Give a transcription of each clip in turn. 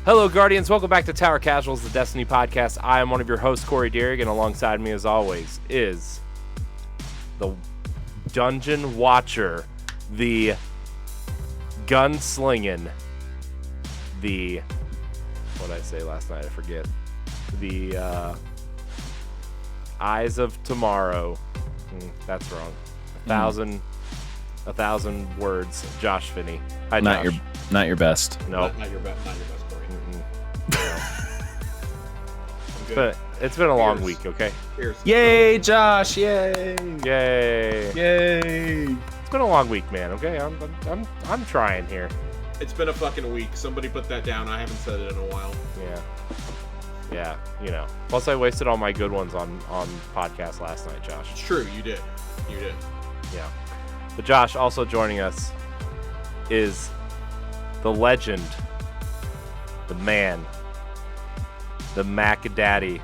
Hello, Guardians. Welcome back to Tower Casuals, the Destiny podcast. I am one of your hosts, Corey Deering, and alongside me, as always, is the Dungeon Watcher, the Gunslinging, the... What did I say last night? I forget. The Eyes of Tomorrow. That's wrong. A thousand words. Josh Finney. Hi, Josh. Not your best. No. Not your best, Corey. But it's been a long week, okay? Yay, Josh! Yay! Yay! Yay! It's been a long week, man. Okay, I'm trying here. It's been a fucking week. Somebody put that down. I haven't said it in a while. Yeah. You know. Plus, I wasted all my good ones on podcast last night, Josh. It's true. You did. Yeah. But Josh, also joining us is the legend, the man, the Mac Daddy.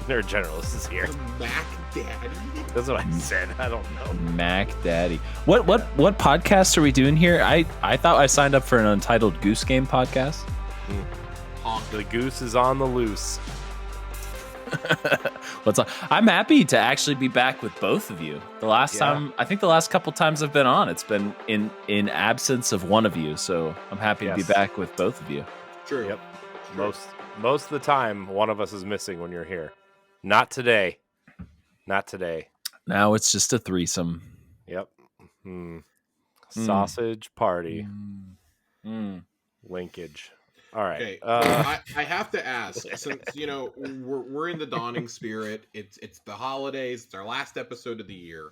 Nerd Generalist is here. The Mac Daddy? That's what I said. I don't know. Mac Daddy. What podcast are we doing here? I thought I signed up for an Untitled Goose Game podcast. The goose is on the loose. What's up? I'm happy to actually be back with both of you. The last couple times I've been on, it's been in absence of one of you. So I'm happy to be back with both of you. True. Yep. Most of the time, one of us is missing when you're here. Not today. Now it's just a threesome. Yep. Sausage party. Linkage. All right. Okay. I have to ask, since we're in the dawning spirit. It's the holidays. It's our last episode of the year.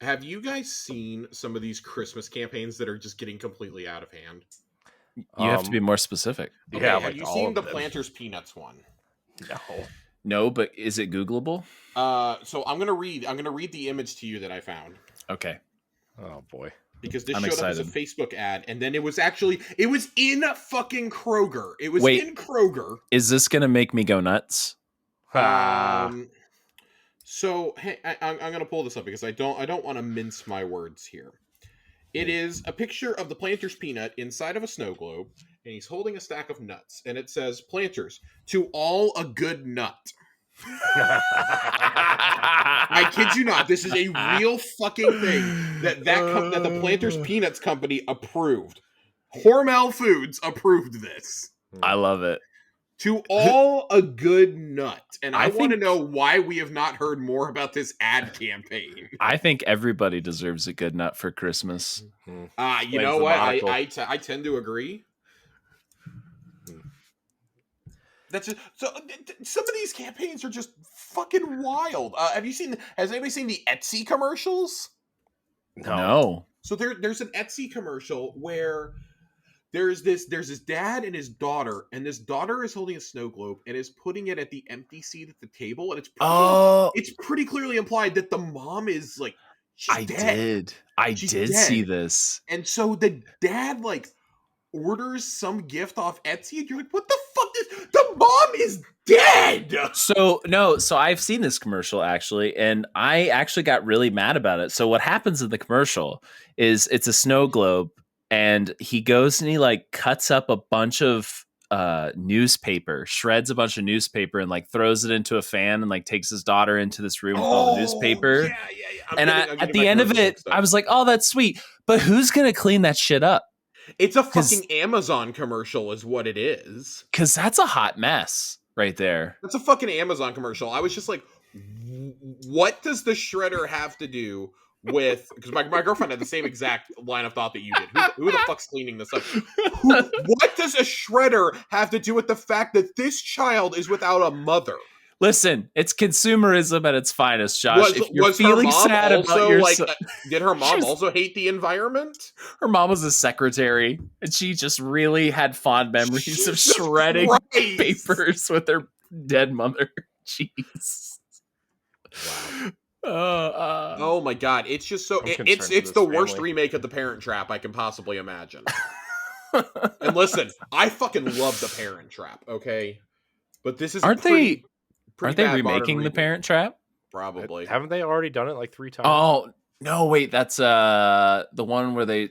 Have you guys seen some of these Christmas campaigns that are just getting completely out of hand? You have to be more specific. Okay, yeah. Have you seen the Planters Peanuts one? No, but is it Googleable? So I'm gonna read the image to you that I found. Okay. Oh boy. Because this I'm showed excited. up as a Facebook ad, and then it was in fucking Kroger. It was Wait. in Kroger. Is this gonna make me go nuts? So hey, I'm gonna pull this up because I don't want to mince my words here. It is a picture of the Planters peanut inside of a snow globe, and he's holding a stack of nuts, and it says, "Planters, to all a good nut." I kid you not. This is a real fucking thing that the Planters Peanuts company approved. Hormel Foods approved this. I love it. To all a good nut. And I want to think- know why we have not heard more about this ad campaign. I think everybody deserves a good nut for Christmas. You know what? I tend to agree. That's just, so. Some of these campaigns are just fucking wild. Has anybody seen the Etsy commercials? No. So there's an Etsy commercial where there's this dad and his daughter, and this daughter is holding a snow globe and is putting it at the empty seat at the table, and it's pretty clearly implied that the mom is like, she's dead. I did see this. And so the dad orders some gift off Etsy, and you're like, what the fuck the mom is dead. So I've seen this commercial actually, and I actually got really mad about it. So what happens in the commercial is it's a snow globe, and he goes and he cuts up a bunch of newspaper, shreds a bunch of newspaper, and throws it into a fan, and takes his daughter into this room with all the newspaper. Yeah. At the end of it, I was like, oh, that's sweet. But who's gonna clean that shit up? It's a fucking Amazon commercial is what it is. Because that's a hot mess right there. That's a fucking Amazon commercial. I was just like, what does the shredder have to do with... Because my girlfriend had the same exact line of thought that you did. Who the fuck's cleaning this up? What does a shredder have to do with the fact that this child is without a mother? Listen, it's consumerism at its finest, Josh. If you're feeling sad about your did her mom also hate the environment? Her mom was a secretary, and she just really had fond memories of shredding papers with her dead mother. Jeez. Wow. Oh my god, it's just so it's the worst remake of The Parent Trap I can possibly imagine. And listen, I fucking love The Parent Trap, okay? But this is Aren't they bad remaking The Parent Trap? Probably. Haven't they already done it 3 times? Oh, No, wait, that's the one where the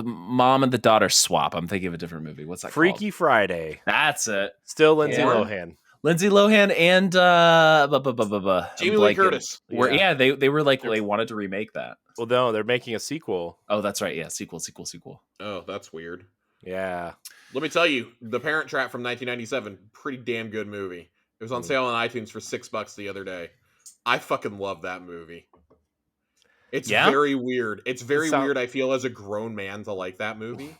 mom and the daughter swap. I'm thinking of a different movie. What's that Freaky called? Friday. That's it. Still Lindsay Porn? Lohan. Lindsay Lohan and Jamie Lee Curtis. Yeah, they were like They're- they wanted to remake that. Well, no, they're making a sequel. Oh, that's right. Yeah, sequel. Oh, that's weird. Yeah. Let me tell you, The Parent Trap from 1997, pretty damn good movie. It was on sale on iTunes for $6 the other day. I fucking love that movie. It's very weird. It's very weird. I feel as a grown man to like that movie.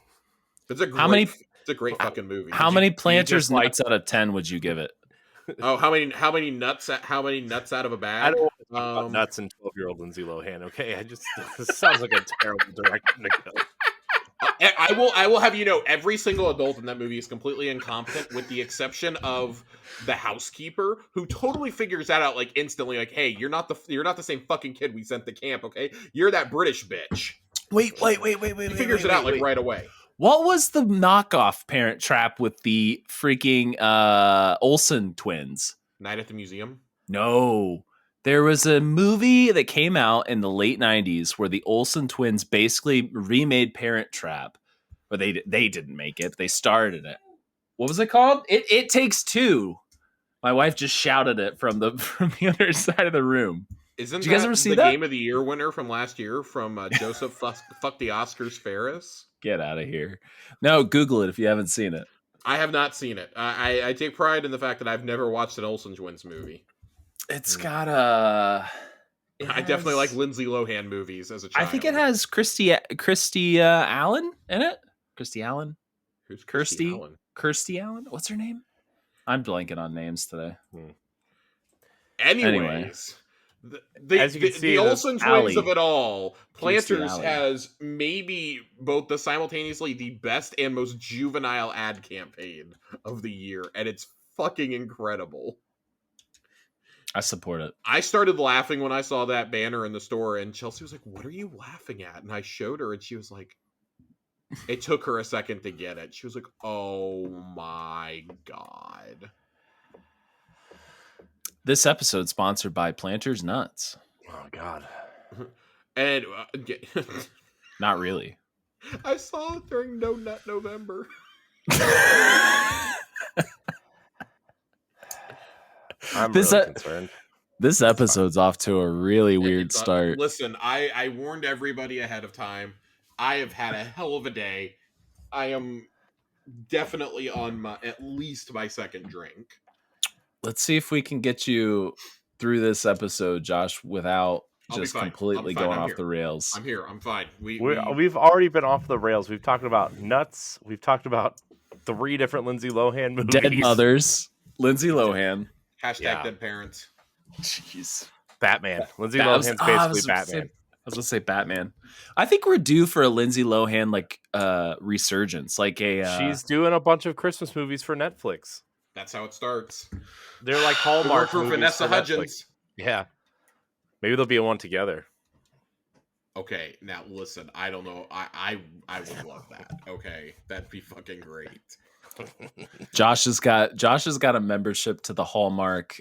It's a great, it's a great fucking movie. How many Planters nuts out of 10 would you give it? Oh, how many nuts out of a bag? I don't want to talk about nuts and 12-year-old Lindsay Lohan. Okay, this sounds like a terrible direction to go. I will have you know, every single adult in that movie is completely incompetent, with the exception of the housekeeper, who totally figures that out like instantly. Like, hey, you're not the same fucking kid we sent to camp. Okay, you're that British bitch. Wait. He figures it out like right away. What was the knockoff Parent Trap with the freaking Olsen twins? Night at the Museum. No. There was a movie that came out in the late 90s where the Olsen twins basically remade Parent Trap. But they didn't make it. They starred in it. What was it called? It Takes Two. My wife just shouted it from the other side of the room. Did you guys ever see the that? Game of the Year winner from last year from Joseph Fuck the Oscars Ferris? Get out of here. No, Google it if you haven't seen it. I have not seen it. I take pride in the fact that I've never watched an Olsen Twins movie. It's got a... I definitely like Lindsay Lohan movies as a child. I think it has Kirstie Allen in it. Kirstie Allen? Who's Kirstie Allen? What's her name? I'm blanking on names today. Anyways, as you can see, the Olsen twins of it all, Planters Alley. has maybe both simultaneously the best and most juvenile ad campaign of the year, and it's fucking incredible. I support it. I started laughing when I saw that banner in the store, and Chelsea was like, "What are you laughing at?" And I showed her, and she was like, it took her a second to get it. She was like, "Oh my god." This episode sponsored by Planters Nuts. Oh God. And Not really. I saw it during No Nut November. I'm really concerned. This episode's off to a really weird start. Listen, I warned everybody ahead of time. I have had a hell of a day. I am definitely on at least my second drink. Let's see if we can get you through this episode, Josh, without just completely going off the rails. I'm here. I'm fine. We've already been off the rails. We've talked about nuts. We've talked about 3 different Lindsay Lohan movies. Dead mothers. Lindsay Lohan. Hashtag dead parents. Jeez. Batman. Lindsay Lohan's basically Batman. I was gonna say Batman. I think we're due for a Lindsay Lohan resurgence. She's doing a bunch of Christmas movies for Netflix. That's how it starts. They're like Hallmark for movies Vanessa for Hudgens. Yeah. Maybe they'll be in one together. Okay, now listen, I don't know. I would love that. Okay, that'd be fucking great. Josh has got a membership to the Hallmark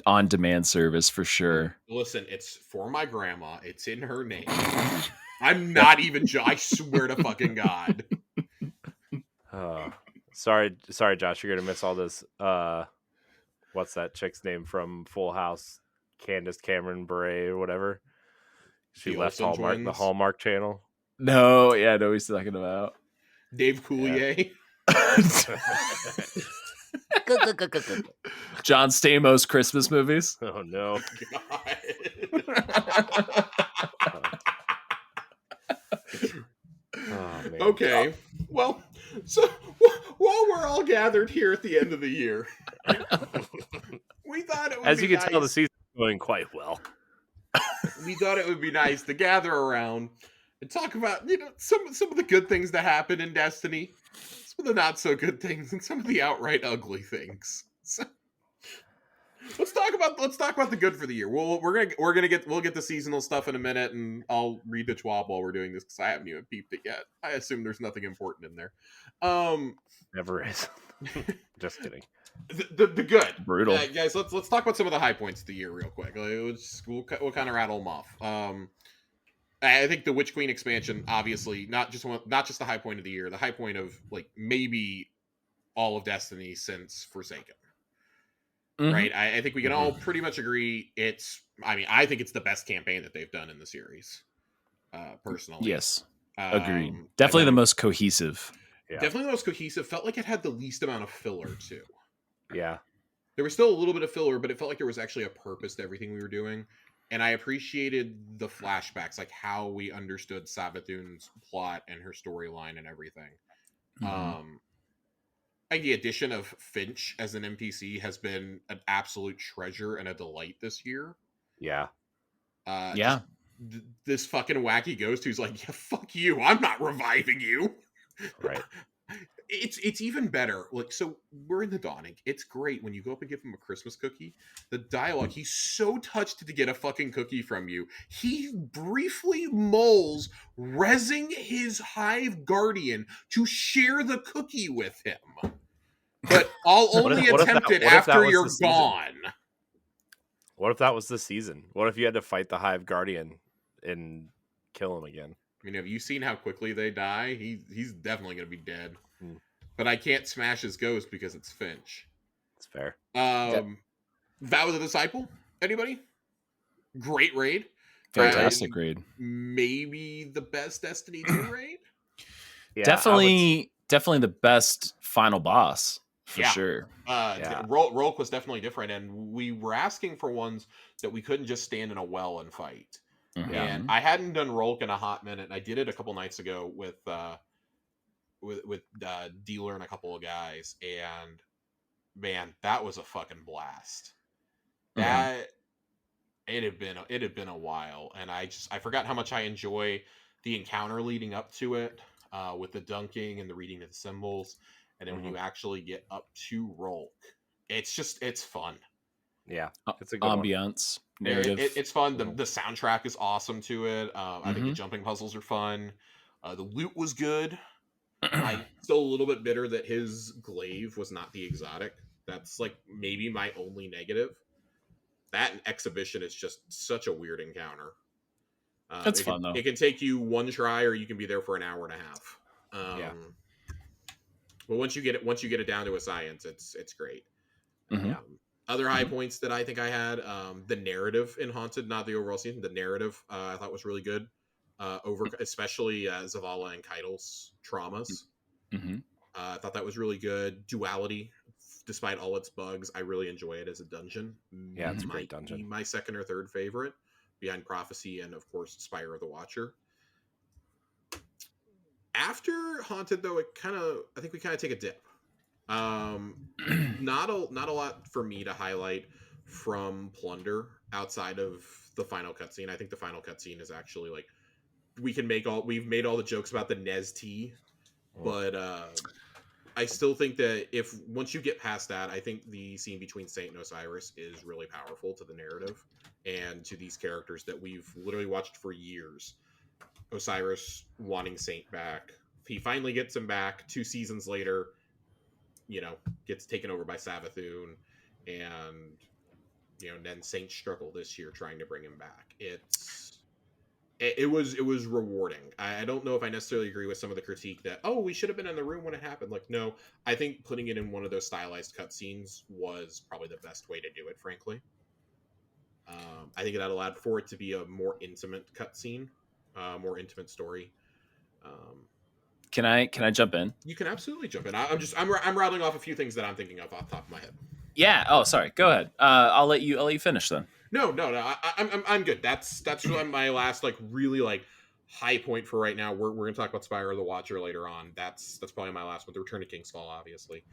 on-demand service for sure. Listen, it's for my grandma. It's in her name. I'm not even. I swear to fucking God. Sorry, Josh. You're gonna miss all this. What's that chick's name from Full House? Candace Cameron Bure or whatever. She left Hallmark, the Hallmark Channel. No, yeah, I know he's talking about Dave Coulier. John Stamos Christmas movies. Oh no. Oh, man. Okay. Well, so while we're all gathered here at the end of the year, we thought it would as be you can nice. tell, the season's going quite well. We thought it would be nice to gather around and talk about, some of the good things that happen in Destiny, some of the not so good things, and some of the outright ugly things. let's talk about the good for the year. We'll get the seasonal stuff in a minute, and I'll read the TWAB while we're doing this because I haven't even peeped it yet. I assume there's nothing important in there. Never is. Just kidding. The good, Brutal. guys. Let's talk about some of the high points of the year real quick. We'll kind of rattle them off. I think the Witch Queen expansion, obviously, not just the high point of the year, the high point of like maybe all of Destiny since Forsaken. Mhm. Right? I think we can all pretty much agree I think it's the best campaign that they've done in the series. Personally. Yes. Agreed. Definitely the most cohesive. Yeah. Definitely the most cohesive. Felt like it had the least amount of filler too. Yeah. There was still a little bit of filler, but it felt like there was actually a purpose to everything we were doing. And I appreciated the flashbacks, like how we understood Savathun's plot and her storyline and everything. Mm-hmm. Like the addition of Finch as an NPC has been an absolute treasure and a delight this year. Yeah. Yeah. This fucking wacky ghost who's like, yeah, fuck you, I'm not reviving you. Right. It's even better. Like, so we're in the dawning. It's great when you go up and give him a Christmas cookie. The dialogue, he's so touched to get a fucking cookie from you. He briefly mulls rezzing his hive guardian to share the cookie with him. But I'll only attempt it after you're gone. What if that was the season? What if you had to fight the Hive Guardian and kill him again? I mean, have you seen how quickly they die? He's definitely going to be dead. Hmm. But I can't smash his ghost because it's Finch. It's fair. Vow of the Disciple? Anybody? Great raid. Fantastic raid. Maybe the best Destiny 2 raid? Yeah, definitely the best final boss. For sure. Rolk was definitely different, and we were asking for ones that we couldn't just stand in a well and fight. Mm-hmm. And I hadn't done Rolk in a hot minute, and I did it a couple nights ago with Dealer and a couple of guys, and man, that was a fucking blast. That it had been a while, and I forgot how much I enjoy the encounter leading up to it, with the dunking and the reading of the symbols. And then when you actually get up to Rolk, it's fun. Yeah, it's a good ambiance, narrative. It's fun. The soundtrack is awesome to it. I think the jumping puzzles are fun. The loot was good. I'm still a little bit bitter that his glaive was not the exotic. That's like maybe my only negative. That and Exhibition is just such a weird encounter. That's fun though. It can take you one try, or you can be there for an hour and a half. But once you get it down to a science, it's great. Other high points that I think I had, the narrative in Haunted, not the overall season. The narrative I thought was really good. Especially Zavala and Keitel's traumas. I thought that was really good. Duality, despite all its bugs, I really enjoy it as a dungeon. Yeah, it's a great dungeon. My second or third favorite, behind Prophecy and of course Spire of the Watcher. After Haunted, though, I think we kind of take a dip. Not a lot for me to highlight from Plunder outside of the final cutscene. I think the final cutscene is actually like we've made all the jokes about the Nez T, but I still think that once you get past that, I think the scene between Saint and Osiris is really powerful to the narrative and to these characters that we've literally watched for years. Osiris wanting Saint back. He finally gets him back 2 seasons later, gets taken over by Savathun, and then Saint struggle this year trying to bring him back. It was rewarding. I don't know if I necessarily agree with some of the critique that, we should have been in the room when it happened. Like, no, I think putting it in one of those stylized cutscenes was probably the best way to do it, frankly. I think that allowed for it to be a more intimate cutscene, more intimate story. Can I jump in? You can absolutely jump in. I'm rattling off a few things that I'm thinking of off the top of my head. Yeah. Oh, sorry. Go ahead. I'll let you finish then. No. I'm good. That's my last really high point for right now. We're gonna talk about Spire of the Watcher later on. That's probably my last one. The Return to King's Fall, obviously.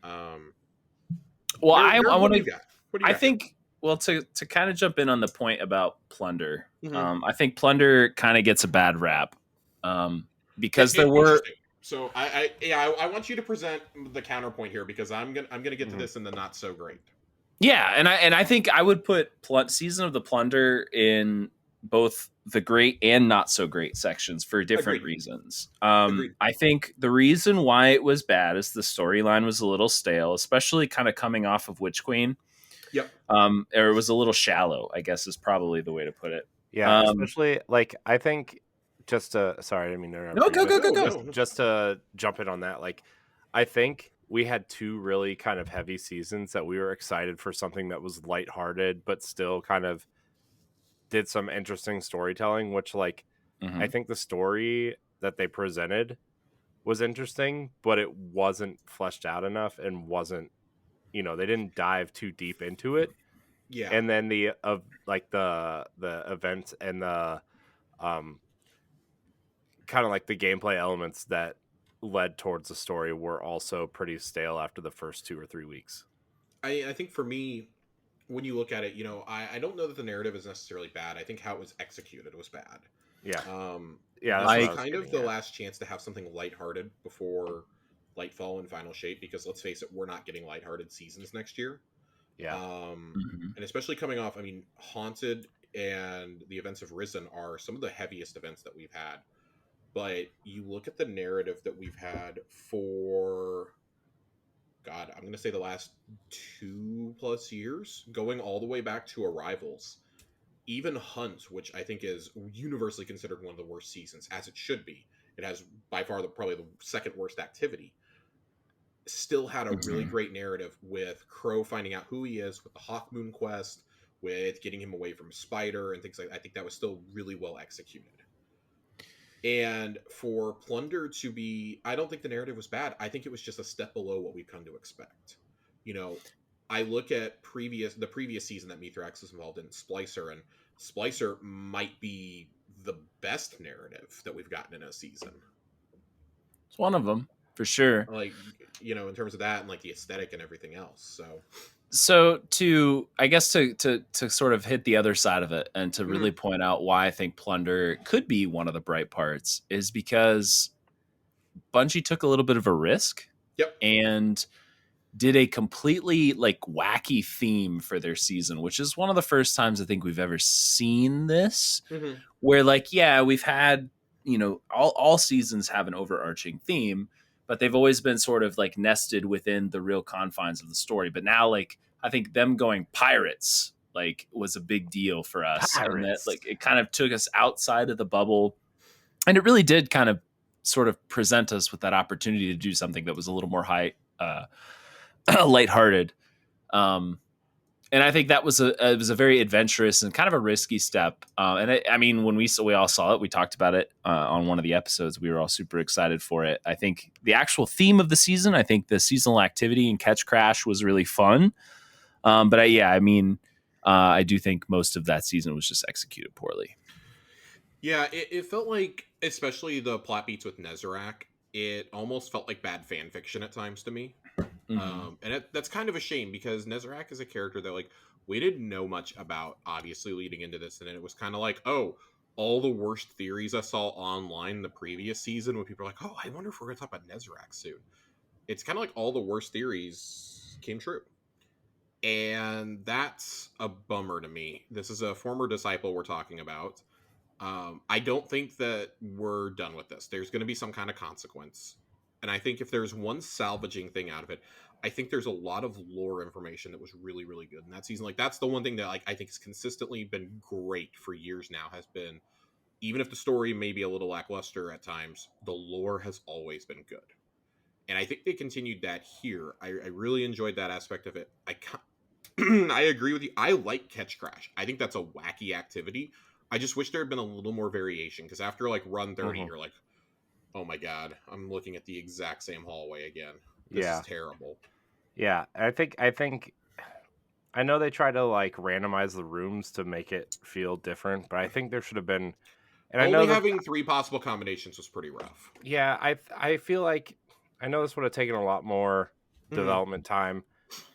Well, I want to. I think. Well, to kind of jump in on the point about Plunder, I think Plunder kind of gets a bad rap, because there were. So I want you to present the counterpoint here because I'm gonna get to this in the not so great. Yeah, and I think I would put Season of the Plunder in both the great and not so great sections for different Agreed. reasons. Agreed. I think the reason why it was bad is the storyline was a little stale, especially kind of coming off of Witch Queen. Yep. Or it was a little shallow, I guess is probably the way to put it. Yeah, especially like I think just to sorry, I didn't mean to interrupt No, you, go, but go, go, go. just to jump in on that, like I think we had two really kind of heavy seasons that we were excited for something that was lighthearted but still kind of did some interesting storytelling, which like I Mhm. think the story that they presented was interesting, but it wasn't fleshed out enough and wasn't, they didn't dive too deep into it. Yeah. And then the of like the events and the um kind of like the gameplay elements that led towards the story were also pretty stale after the first 2 or 3 weeks. I think for me, when you look at it, I don't know that the narrative is necessarily bad. I think how it was executed was bad. Yeah. Um, Yeah, this that's what was I was kind of getting the at. last chance to have something lighthearted before Lightfall and Final Shape, because let's face it, we're not getting lighthearted seasons next year. Yeah. Mhm. And especially coming off, I mean, Haunted and the events of Risen are some of the heaviest events that we've had. But you look at the narrative that we've had for, God, I'm going to say the last 2+ years, going all the way back to Arrivals. Even Hunt, which I think is universally considered one of the worst seasons, as it should be. It has by far probably the second worst activity. Still had a really Mhm. great narrative with Crow finding out who he is, with the Hawk Moon quest, with getting him away from Spider and things like that. I think that was still really well executed. And for Plunder to be, I don't think the narrative was bad. I think it was just a step below what we've come to expect. You know, I look at the previous season that Mithrax was involved in, Splicer, and Splicer might be the best narrative that we've gotten in a season. It's one of them for sure. Like, in terms of that and like the aesthetic and everything else. So I guess to sort of hit the other side of it and to really point out why I think Plunder could be one of the bright parts is because Bungie took a little bit of a risk. Yep. And did a completely like wacky theme for their season, which is one of the first times I think we've ever seen this. Mm-hmm. Where like, yeah, we've had, all seasons have an overarching theme, but they've always been sort of like nested within the real confines of the story. But now, like, I think them going pirates like was a big deal for us, and that Pirates. like it kind of took us outside of the bubble, and it really did kind of sort of present us with that opportunity to do something that was a little more lighthearted. And I think that was it was a very adventurous and kind of a risky step. I mean, when we all saw it, we talked about it on one of the episodes. We were all super excited for it. I think the actual theme of the season, I think the seasonal activity and Catch Crash was really fun. But I do think most of that season was just executed poorly. Yeah, it felt like, especially the plot beats with Nezarec, it almost felt like bad fan fiction at times to me. Mm-hmm. And that's kind of a shame, because Nezarec is a character that like we didn't know much about, obviously, leading into this, and then it was kind of like, oh, all the worst theories I saw online the previous season when people are like, oh, I wonder if we're going to talk about Nezarec soon. It's kind of like all the worst theories came true. And that's a bummer to me. This is a former disciple we're talking about. I don't think that we're done with this. There's going to be some kind of consequence. And I think if there's one salvaging thing out of it, I think there's a lot of lore information that was really, really good in that season. Like, that's the one thing that like I think has consistently been great for years now, has been, even if the story may be a little lackluster at times, the lore has always been good. And I think they continued that here. I really enjoyed that aspect of it. I agree with you. I like Catch Crash. I think that's a wacky activity. I just wish there had been a little more variation, because after like run 30, you're like, oh my god, I'm looking at the exact same hallway again. This is terrible. Yeah, I think I know they try to like randomize the rooms to make it feel different, but I think there should have been. And I know Only that having 3 possible combinations was pretty rough. yeah, I feel like I know this would have taken a lot more development time,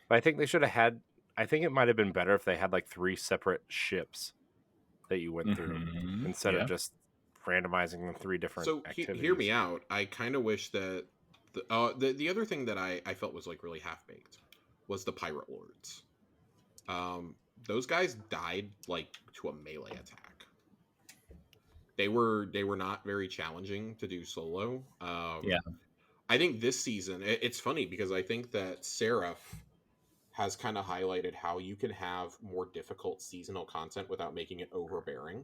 but I think they should have had. I think it might have been better if they had like 3 separate ships that you went through instead of just randomizing the 3 different So activities. hear me out. I kind of wish that the other thing that I felt was like really half baked was the pirate lords. Those guys died like to a melee attack. They were not very challenging to do solo. Yeah. I think this season it's funny because I think that Seraph has kind of highlighted how you can have more difficult seasonal content without making it overbearing.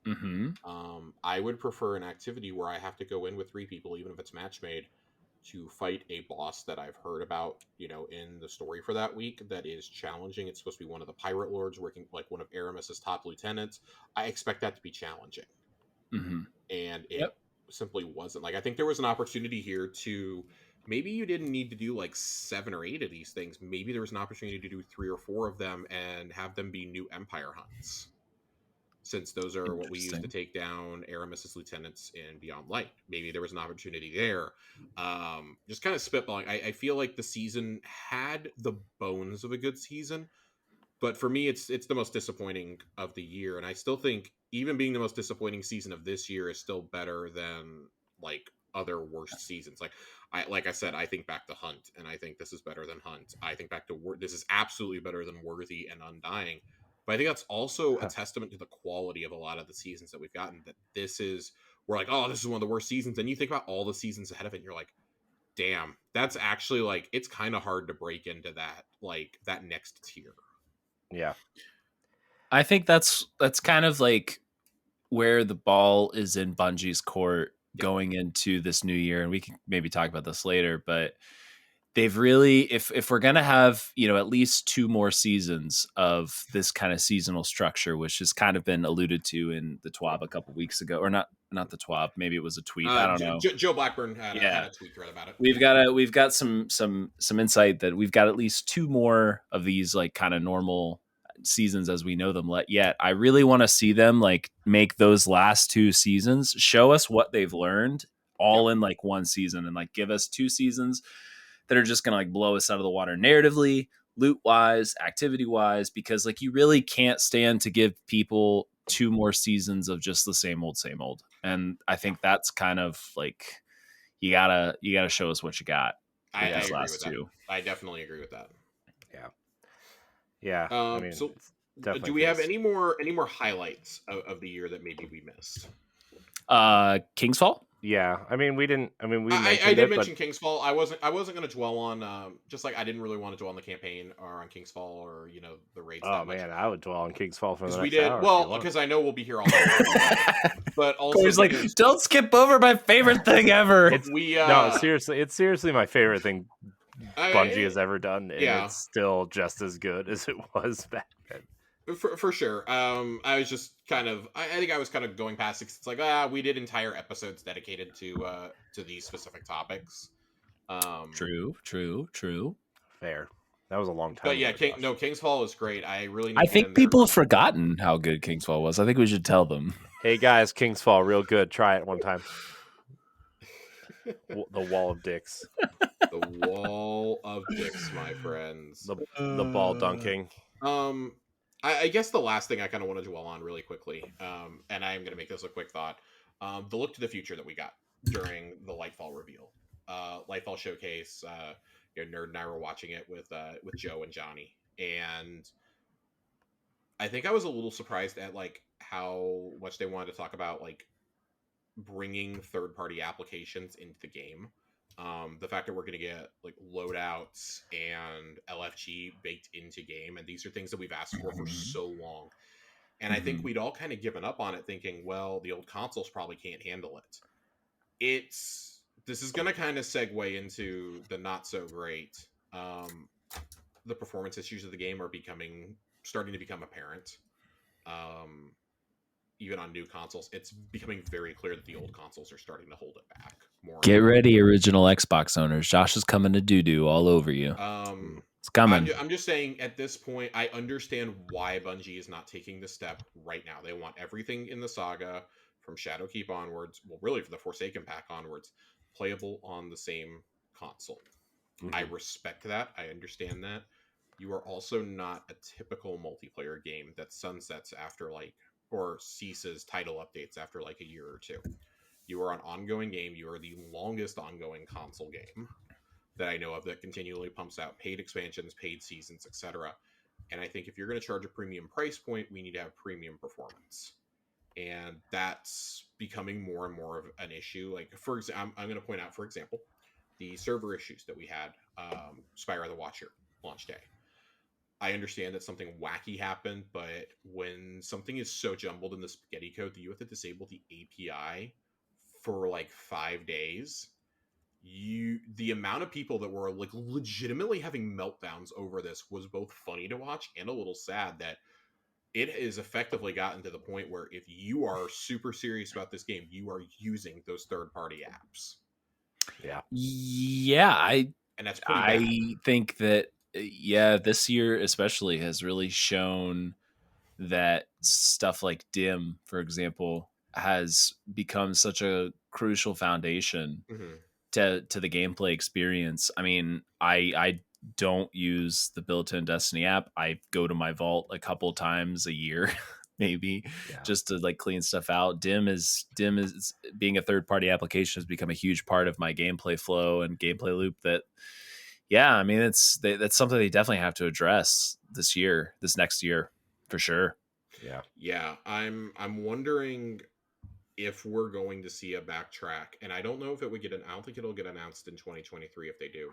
Mm-hmm. I would prefer an activity where I have to go in with 3 people, even if it's match made, to fight a boss that I've heard about, in the story for that week that is challenging. It's supposed to be one of the pirate lords working like one of Aramis's top lieutenants. I expect that to be challenging. Mm-hmm. And it Yep. simply wasn't. Like, I think there was an opportunity here to maybe you didn't need to do like 7 or 8 of these things. Maybe there was an opportunity to do 3 or 4 of them and have them be new Empire hunts, since those are what we use to Interesting. take down Aramis's lieutenants in Beyond Light. Maybe there was an opportunity there. Just kind of spitballing. I feel like the season had the bones of a good season, but for me, it's the most disappointing of the year, and I still think even being the most disappointing season of this year is still better than like other worst seasons. Like I said, I think back to Hunt, and I think this is better than Hunt. I think back to this is absolutely better than Worthy and Undying. But I think that's also a testament to the quality of a lot of the seasons that we've gotten. That we're like, oh, this is one of the worst seasons, and you think about all the seasons ahead of it, and you're like, damn, that's actually like it's kind of hard to break into that next tier. Yeah. I think that's kind of like where the ball is in Bungie's court going into this new year, and we can maybe talk about this later, but they've really, if we're gonna have at least 2 more seasons of this kind of seasonal structure, which has kind of been alluded to in the TWAB a couple weeks ago, or not the TWAB, maybe it was a tweet, I don't know. Joe Blackburn had a tweet thread about it. We've got some insight that we've got at least 2 more of these like kind of normal seasons as we know them yet. I really want to see them like make those last 2 seasons show us what they've learned all in like one season, and like give us 2 seasons that are just gonna like blow us out of the water narratively, loot wise, activity wise, because like you really can't stand to give people 2 more seasons of just the same old. And I think that's kind of like you gotta show us what you got. I agree with that. I definitely agree with that. Yeah. I mean, so do we have any more highlights of the year that maybe we missed? King's Fall. Yeah, I mean, we didn't. I mean, I did mention King's Fall. I wasn't going to dwell on just like I didn't really want to dwell on the campaign or on King's Fall or the raids. Oh man, I would dwell on King's Fall for the next we did hour well because I know we'll be here all night. But also, like, don't skip over my favorite thing ever. No, seriously, it's seriously my favorite thing Bungie has ever done, and it's still just as good as it was back then. For sure. I was just kind of. I think I was kind of going past. It's like we did entire episodes dedicated to these specific topics. True. Fair. That was a long time. But yeah, King's Fall is great. I really. I think people have forgotten how good King's Fall was. I think we should tell them. Hey guys, King's Fall, real good. Try it one time. The wall of dicks. The wall of dicks, my friends. The ball dunking. I guess the last thing I kind of want to dwell on really quickly, and I am going to make this a quick thought, the look to the future that we got during the Lightfall reveal. Lightfall Showcase, Nerd and I were watching it with Joe and Johnny, and I think I was a little surprised at like how much they wanted to talk about like bringing third-party applications into the game. The fact that we're going to get like loadouts and LFG baked into game, and these are things that we've asked for so long. And I think we'd all kind of given up on it, thinking, well, the old consoles probably can't handle it. This is going to kind of segue into the not so great. The performance issues of the game are starting to become apparent. Even on new consoles, it's becoming very clear that the old consoles are starting to hold it back more. Get ready, original Xbox owners. Josh is coming to doo-doo all over you. It's coming. I'm just saying, at this point, I understand why Bungie is not taking the step right now. They want everything in the saga from Shadowkeep onwards, well, really for the Forsaken pack onwards, playable on the same console. I respect that. I understand that. You are also not a typical multiplayer game that sunsets after or ceases title updates after like a year or 2. You are an ongoing game. You are the longest ongoing console game that I know of that continually pumps out paid expansions, paid seasons, etc. And I think if you're going to charge a premium price point, we need to have premium performance. And that's becoming more and more of an issue. Like, for example, I'm going to point out, for example, the server issues that we had Spyro the Watcher launch day. I understand that something wacky happened, but when something is so jumbled in the spaghetti code that you have to disable the API for like 5 days, the amount of people that were like legitimately having meltdowns over this was both funny to watch and a little sad that it has effectively gotten to the point where if you are super serious about this game, you are using those third-party apps. Yeah, and that's pretty bad. I think that this year especially has really shown that stuff like dim, for example, has become such a crucial foundation Mm-hmm. to the gameplay experience. I mean, I don't use the built-in Destiny app. I go to my vault a couple times a year, maybe, just to like clean stuff out. Dim is being a third-party application has become a huge part of my gameplay flow and gameplay loop. I mean, that's something they definitely have to address this next year, for sure. Yeah. I'm wondering if we're going to see a backtrack, and I don't know if it would I don't think it'll get announced in 2023 if they do.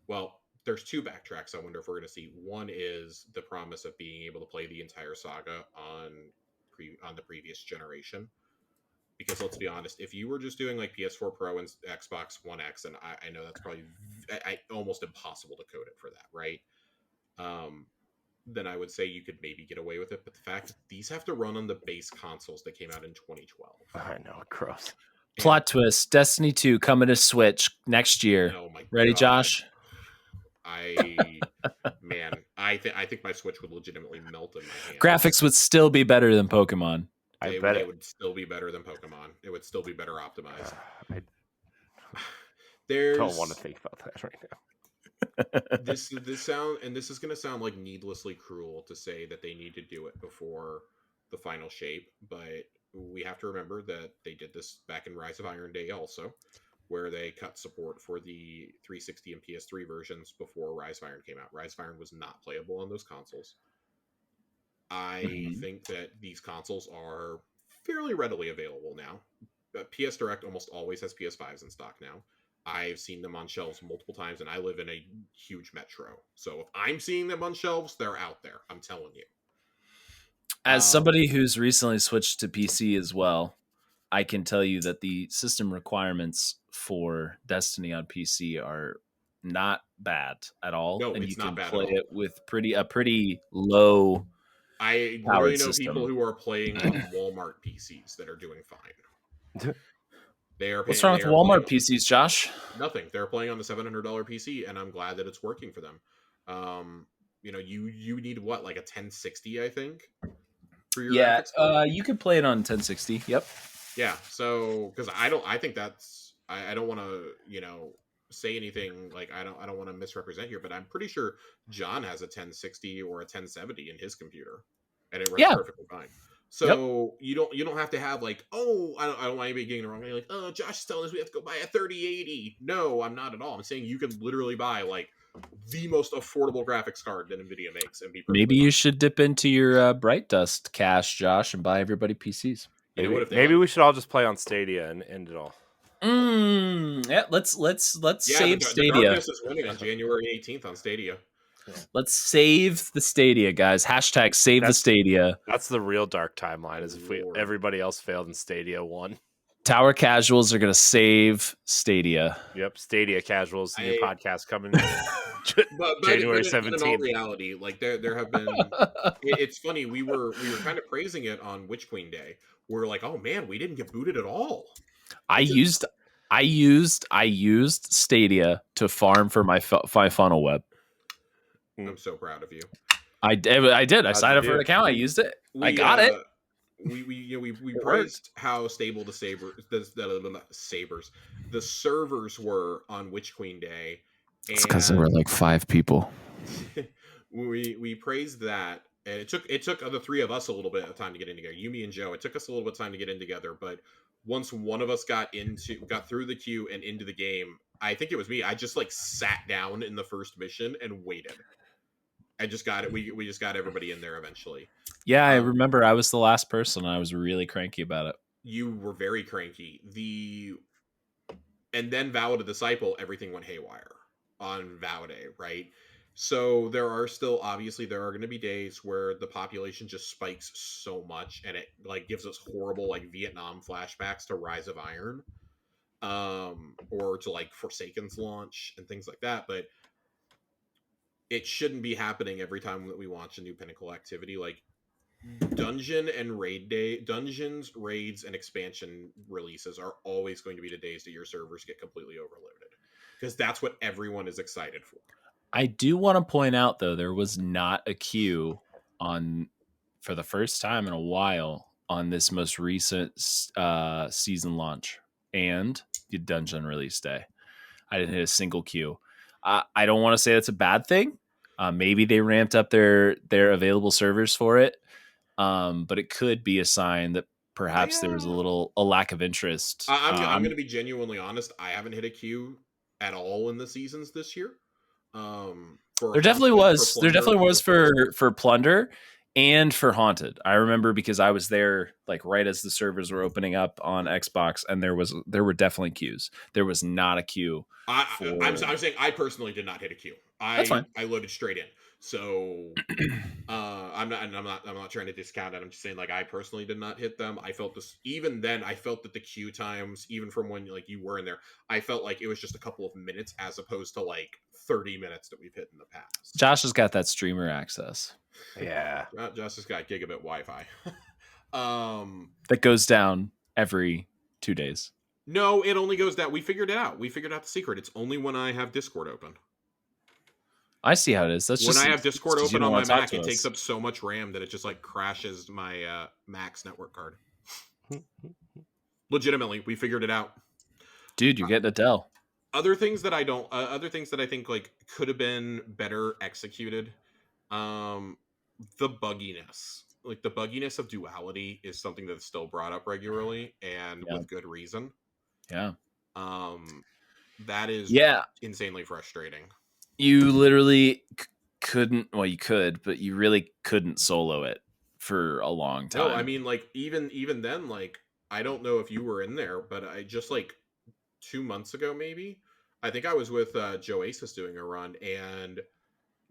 Well, there's two backtracks I wonder if we're going to see. One is the promise of being able to play the entire saga on the previous generation. Because let's be honest, if you were just doing like PS4 Pro and Xbox One X, and I know that's probably almost impossible to code it for that, right? Then I would say you could maybe get away with it. But the fact that these have to run on the base consoles that came out in 2012. I know, gross. Plot twist: Destiny 2 coming to Switch next year. Oh my Ready, God. Josh? I think my Switch would legitimately melt in my hands. Graphics would still be better than Pokemon. They would still be better than Pokemon. It would still be better optimized. I don't want to think about that right now. this is going to sound like needlessly cruel to say that they need to do it before the final shape, but we have to remember that they did this back in Rise of Iron Day also, where they cut support for the 360 and PS3 versions before Rise of Iron came out. Rise of Iron was not playable on those consoles. I think that these consoles are fairly readily available now. PS Direct almost always has PS5s in stock now. I've seen them on shelves multiple times, and I live in a huge metro. So if I'm seeing them on shelves, they're out there. I'm telling you. As somebody who's recently switched to PC as well, I can tell you that the system requirements for Destiny on PC are not bad at all. No, and it's you can not bad play at all. it with a pretty low. I powered really know system. people who are playing on Walmart PCs that are doing fine. What's wrong with Walmart PCs, Josh? Nothing. They're playing on the $700 PC, and I'm glad that it's working for them. You need what, like a 1060, I think, for your graphics card? You could play it on 1060. Yep. Yeah. So, because I think that's I don't want to say anything like I don't want to misrepresent here, but I'm pretty sure John has a 1060 or a 1070 in his computer, and it runs perfectly fine. So you don't have to have like, I don't want anybody getting the wrong way. Like, oh, Josh is telling us we have to go buy a 3080. No, I'm not at all. I'm saying you can literally buy like the most affordable graphics card that NVIDIA makes and be. Maybe you should dip into your Bright Dust cash, Josh, and buy everybody PCs. Maybe we should all just play on Stadia and end it all. Yeah, let's save Stadia. The darkness is winning on January 18th on Stadia. Let's save the Stadia, guys. Hashtag save the Stadia. That's the real dark timeline, is if everybody else failed and Stadia won. Tower Casuals are going to save Stadia. Yep, Stadia Casuals, new podcast coming January 17th. In all reality, like there have been. It's funny, we were kind of praising it on Witch Queen Day. We're like, oh man, we didn't get booted at all. I used Stadia to farm for my funnel web. I'm so proud of you. I did. I signed up for an account. I used it. I got it. We praised how stable the servers were on Witch Queen Day. It's because there were like 5 people. we praised that, and it took the 3 of us a little bit of time to get in together. You, me, and Joe. It took us a little bit of time to get in together, but once one of us got through the queue and into the game, I think it was me. I just like sat down in the first mission and waited. I just got it. We just got everybody in there eventually. Yeah, I remember I was the last person. And I was really cranky about it. You were very cranky. And then Vow of the Disciple, everything went haywire on Vow Day, right? So there are still, obviously, there are going to be days where the population just spikes so much, and it like gives us horrible like Vietnam flashbacks to Rise of Iron, or to like Forsaken's launch and things like that. But it shouldn't be happening every time that we launch a new Pinnacle activity. Like dungeons, raids, and expansion releases are always going to be the days that your servers get completely overloaded, because that's what everyone is excited for. I do want to point out though, there was not a queue on for the first time in a while on this most recent season launch and the dungeon release day. I didn't hit a single queue. I don't want to say that's a bad thing. Maybe they ramped up their available servers for it. But it could be a sign that perhaps there was a lack of interest. I'm going to be genuinely honest. I haven't hit a queue at all in the seasons this year. There definitely was. There definitely was for Plunder and for Haunted. I remember because I was there like right as the servers were opening up on Xbox, and there were definitely queues. There was not a queue. I'm saying I personally did not hit a queue. That's fine. I loaded straight in. So I'm not trying to discount it. I'm just saying, like, I personally did not hit them. I felt this, even then, I felt that the queue times, even from when like you were in there, I felt like it was just a couple of minutes as opposed to like 30 minutes that we've hit in the past. Josh has got that streamer access. Yeah. Josh has got gigabit Wi-Fi. That goes down every 2 days. No, it only goes down. We figured it out. We figured out the secret. It's only when I have Discord open. I see how it is. That's when just I have Discord open on my Mac, it takes us. up so much RAM that it just like crashes my Mac's network card. Legitimately, we figured it out. Dude, you're getting a Dell. Other things that I don't, other things that I think like could have been better executed. The bugginess, like the bugginess of duality, is something that's still brought up regularly and with good reason. Yeah. That is insanely frustrating. You literally couldn't. Well, you could, but you really couldn't solo it for a long time. No, I mean, like even then, like I don't know if you were in there, but I just like 2 months ago, maybe I think I was with Joasis doing a run, and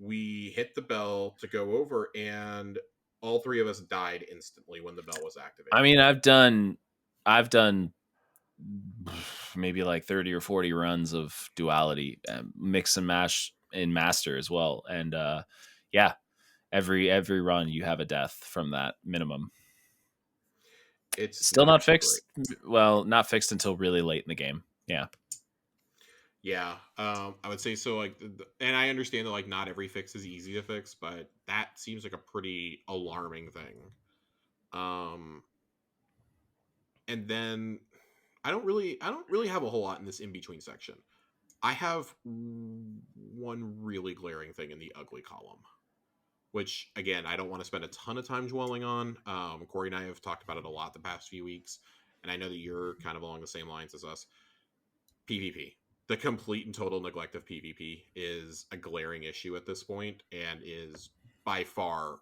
we hit the bell to go over, and all three of us died instantly when the bell was activated. I mean, I've done maybe like 30 or 40 runs of duality, mix and mash in master as well, and every run you have a death from that minimum. It's still not fixed. Great. Well, not fixed until really late in the game. Yeah, I would say so. Like, and I understand that like not every fix is easy to fix, but that seems like a pretty alarming thing. And then I don't really have a whole lot in this in between section. I have one really glaring thing in the ugly column, which again I don't want to spend a ton of time dwelling on. Corey and I have talked about it a lot the past few weeks, and I know that you're kind of along the same lines as us. PvP. The complete and total neglect of PvP is a glaring issue at this point, and is by far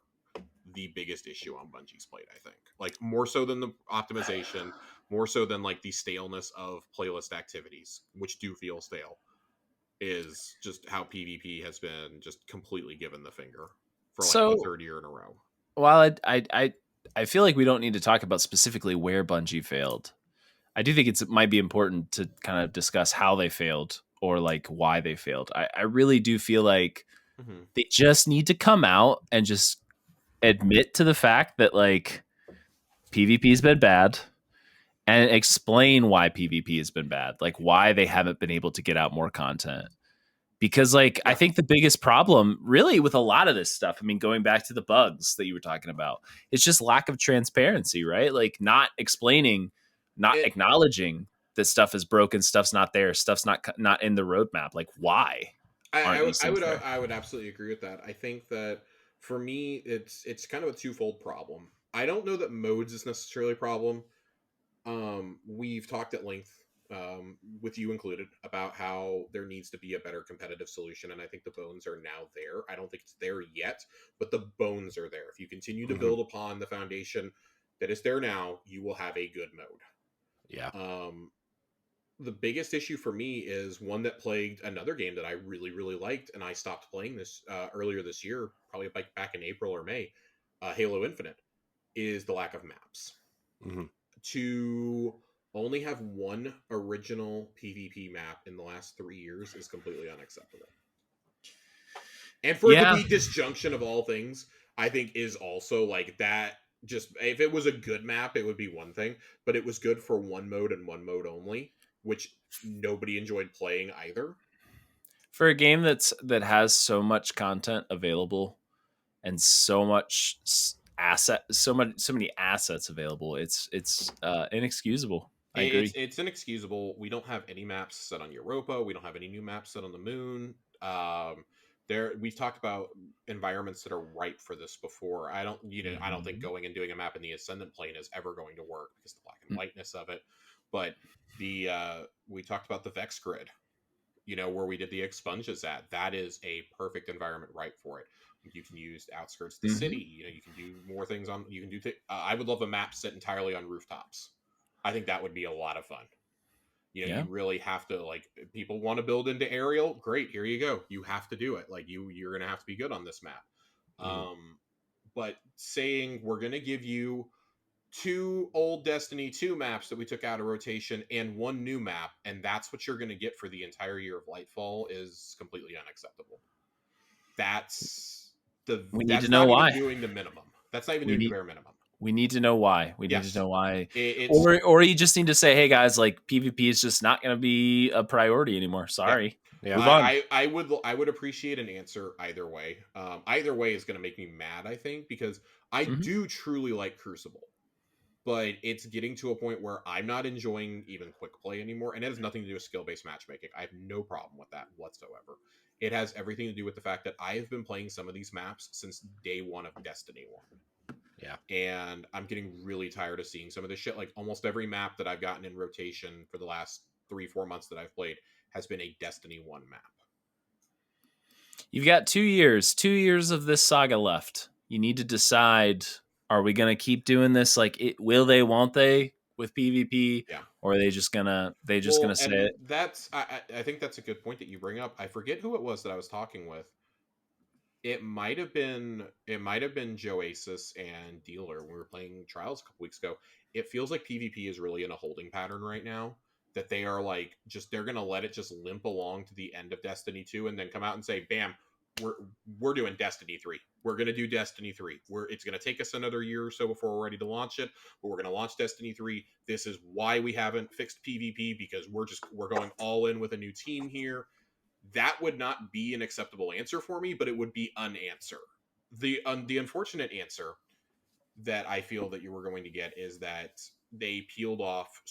the biggest issue on Bungie's plate, I think. Like, more so than the optimization, more so than like the staleness of playlist activities, which do feel stale, is just how PvP has been just completely given the finger for like the third year in a row. While I feel like we don't need to talk about specifically where Bungie failed. I do think it might be important to kind of discuss how they failed or like why they failed. I really do feel like they just need to come out and just admit to the fact that like PvP has been bad and explain why PvP has been bad, like why they haven't been able to get out more content. Because like I think the biggest problem really with a lot of this stuff, I mean, going back to the bugs that you were talking about, it's just lack of transparency, right? Like not explaining, not acknowledging that stuff is broken, stuff's not there, stuff's not in the roadmap. Like why? I would absolutely agree with that. I think that for me, it's kind of a twofold problem. I don't know that modes is necessarily a problem. We've talked at length with you included, about how there needs to be a better competitive solution, and I think the bones are now there. I don't think it's there yet, but the bones are there. If you continue to build upon the foundation that is there now, you will have a good mode. Yeah. The biggest issue for me is one that plagued another game that I really, really liked, and I stopped playing this earlier this year, probably back in April or May. Halo Infinite is the lack of maps. To only have one original PvP map in the last 3 years is completely unacceptable. And for it to be disjunction of all things, I think is also like that. Just if it was a good map, it would be one thing, but it was good for one mode and one mode only, which nobody enjoyed playing either. For a game that has so much content available and so much so many assets available, it's inexcusable. I agree. It's inexcusable. We don't have any maps set on Europa. We don't have any new maps set on the moon. We've talked about environments that are ripe for this before. I don't think going and doing a map in the Ascendant Plane is ever going to work because the black and whiteness of it. But we talked about the Vex Grid, where we did the expunges at. That is a perfect environment ripe for it. You can use the outskirts of the city. You can do more things on. You can do. I would love a map set entirely on rooftops. I think that would be a lot of fun. You really have to, like, people want to build into aerial. Great, here you go. You have to do it. Like, you're going to have to be good on this map. But saying we're going to give you 2 old Destiny 2 maps that we took out of rotation and 1 new map, and that's what you're going to get for the entire year of Lightfall is completely unacceptable. We need to know why. Doing the minimum. That's not even doing the bare minimum. We need to know why. We need to know why. Or you just need to say, hey guys, like PvP is just not going to be a priority anymore. Sorry. Yeah. Move on. I would appreciate an answer either way. Either way is going to make me mad, I think, because I do truly like Crucible. But it's getting to a point where I'm not enjoying even quick play anymore. And it has nothing to do with skill-based matchmaking. I have no problem with that whatsoever. It has everything to do with the fact that I have been playing some of these maps since day 1 of Destiny 1. Yeah. And I'm getting really tired of seeing some of this shit. Like, almost every map that I've gotten in rotation for the last 3-4 months that I've played has been a Destiny 1 map. You've got 2 years. 2 years of this saga left. You need to decide, are we going to keep doing this? Like, will they, won't they, with PvP? Yeah. Or are they just gonna say it? I think that's a good point that you bring up. I forget who it was that I was talking with. It might have been Joasis and Dealer when we were playing Trials a couple weeks ago. It feels like PvP is really in a holding pattern right now. That they are like, they're gonna let it just limp along to the end of Destiny 2 and then come out and say, bam, we're doing Destiny 3. We're gonna do Destiny 3. It's gonna take us another year or so before we're ready to launch it, but we're gonna launch Destiny 3. This is why we haven't fixed PvP, because we're going all in with a new team here. That would not be an acceptable answer for me, but it would be an answer. The unfortunate answer that I feel that you were going to get is that they peeled off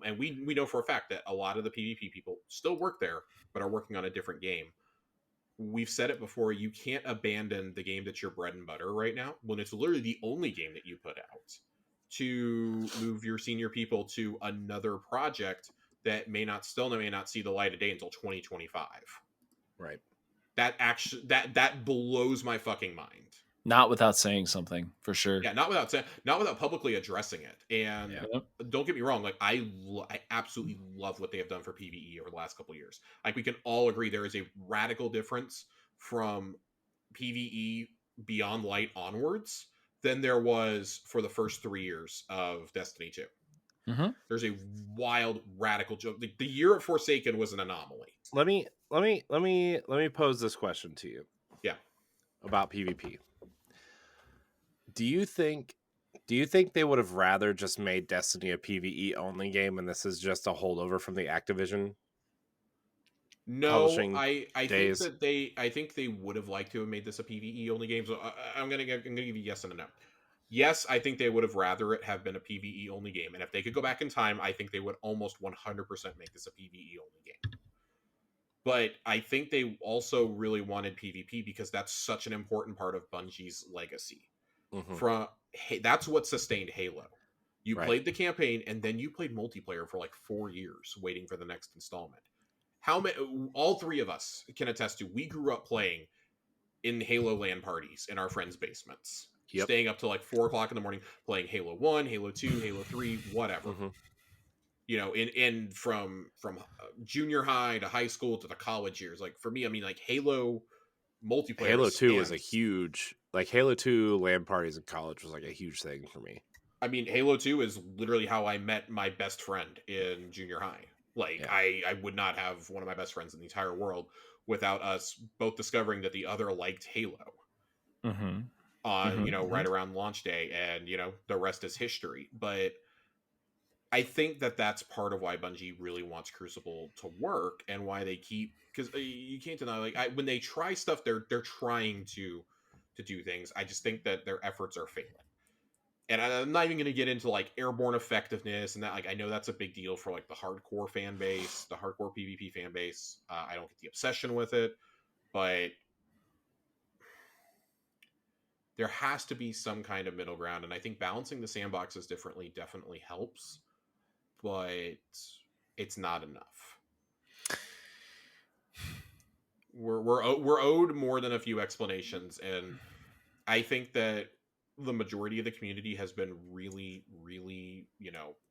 and we know for a fact that a lot of the PvP people still work there, but are working on a different game. We've said it before, you can't abandon the game that's your bread and butter right now, when it's literally the only game that you put out, to move your senior people to another project that may not see the light of day until 2025. Right. That blows my fucking mind. Not without saying something, for sure. Yeah, not without publicly addressing it. And don't get me wrong, like I absolutely love what they have done for PvE over the last couple of years. Like, we can all agree there is a radical difference from PvE Beyond Light onwards than there was for the first 3 years of Destiny 2. There's a wild radical joke. The year of Forsaken was an anomaly. Let me pose this question to you. Yeah. About PvP. Do you think they would have rather just made Destiny a PvE only game, and this is just a holdover from the Activision? No, I think they would have liked to have made this a PvE only game. So I'm gonna give you yes and a no. Yes, I think they would have rather it have been a PvE only game, and if they could go back in time, I think they would almost 100% make this a PvE only game. But I think they also really wanted PvP because that's such an important part of Bungie's legacy. That's what sustained Halo. You Right. played the campaign, and then you played multiplayer for like 4 years, waiting for the next installment. How many? All three of us can attest to. We grew up playing in Halo LAN parties in our friends' basements, Yep. staying up till like 4 o'clock in the morning, playing Halo 1, Halo 2, Halo 3, whatever. Mm-hmm. You know, in from junior high to high school to the college years. Like for me, I mean, like Halo multiplayer Halo 2 was a spans. huge, like Halo 2 LAN parties in college was like a huge thing for me. I mean, Halo 2 is literally how I met my best friend in junior high. Like, Yeah. I would not have one of my best friends in the entire world without us both discovering that the other liked Halo Mm-hmm. on, Mm-hmm. right around launch day, and, the rest is history. But I think that that's part of why Bungie really wants Crucible to work, and why they keep, because you can't deny, like, when they try stuff, they're trying to do things. I just think that their efforts are failing. And I'm not even going to get into like airborne effectiveness and that. Like, I know that's a big deal for like the hardcore fan base, the hardcore PvP fan base. I don't get the obsession with it, but there has to be some kind of middle ground. And I think balancing the sandboxes differently definitely helps, but it's not enough. We're owed more than a few explanations, and I think that the majority of the community has been really, really,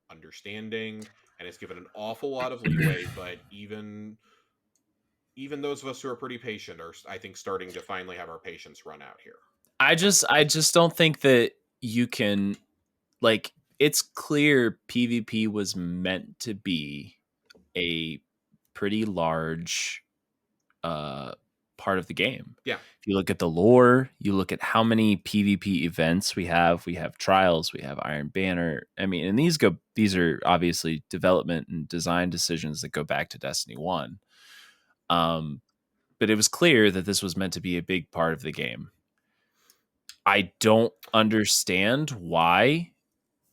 understanding, and it's given an awful lot of leeway. But even those of us who are pretty patient are, I think, starting to finally have our patience run out here. I just don't think that you can, like, it's clear PvP was meant to be a pretty large part of the game. Yeah. If you look at the lore, you look at how many PvP events we have trials, we have Iron Banner. I mean, and these are obviously development and design decisions that go back to Destiny 1. But it was clear that this was meant to be a big part of the game. I don't understand why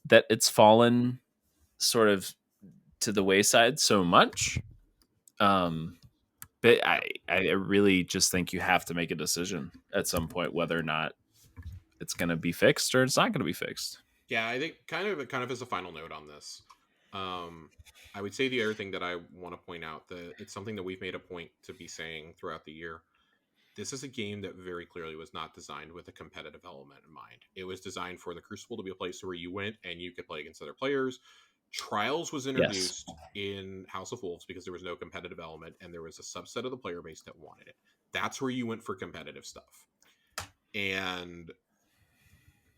that it's fallen sort of to the wayside so much. But I really just think you have to make a decision at some point whether or not it's going to be fixed or it's not going to be fixed. Yeah, I think kind of as a final note on this, I would say the other thing that I want to point out, that it's something that we've made a point to be saying throughout the year. This is a game that very clearly was not designed with a competitive element in mind. It was designed for the Crucible to be a place where you went and you could play against other players. Trials was introduced in House of Wolves because there was no competitive element, and there was a subset of the player base that wanted it. That's where you went for competitive stuff. And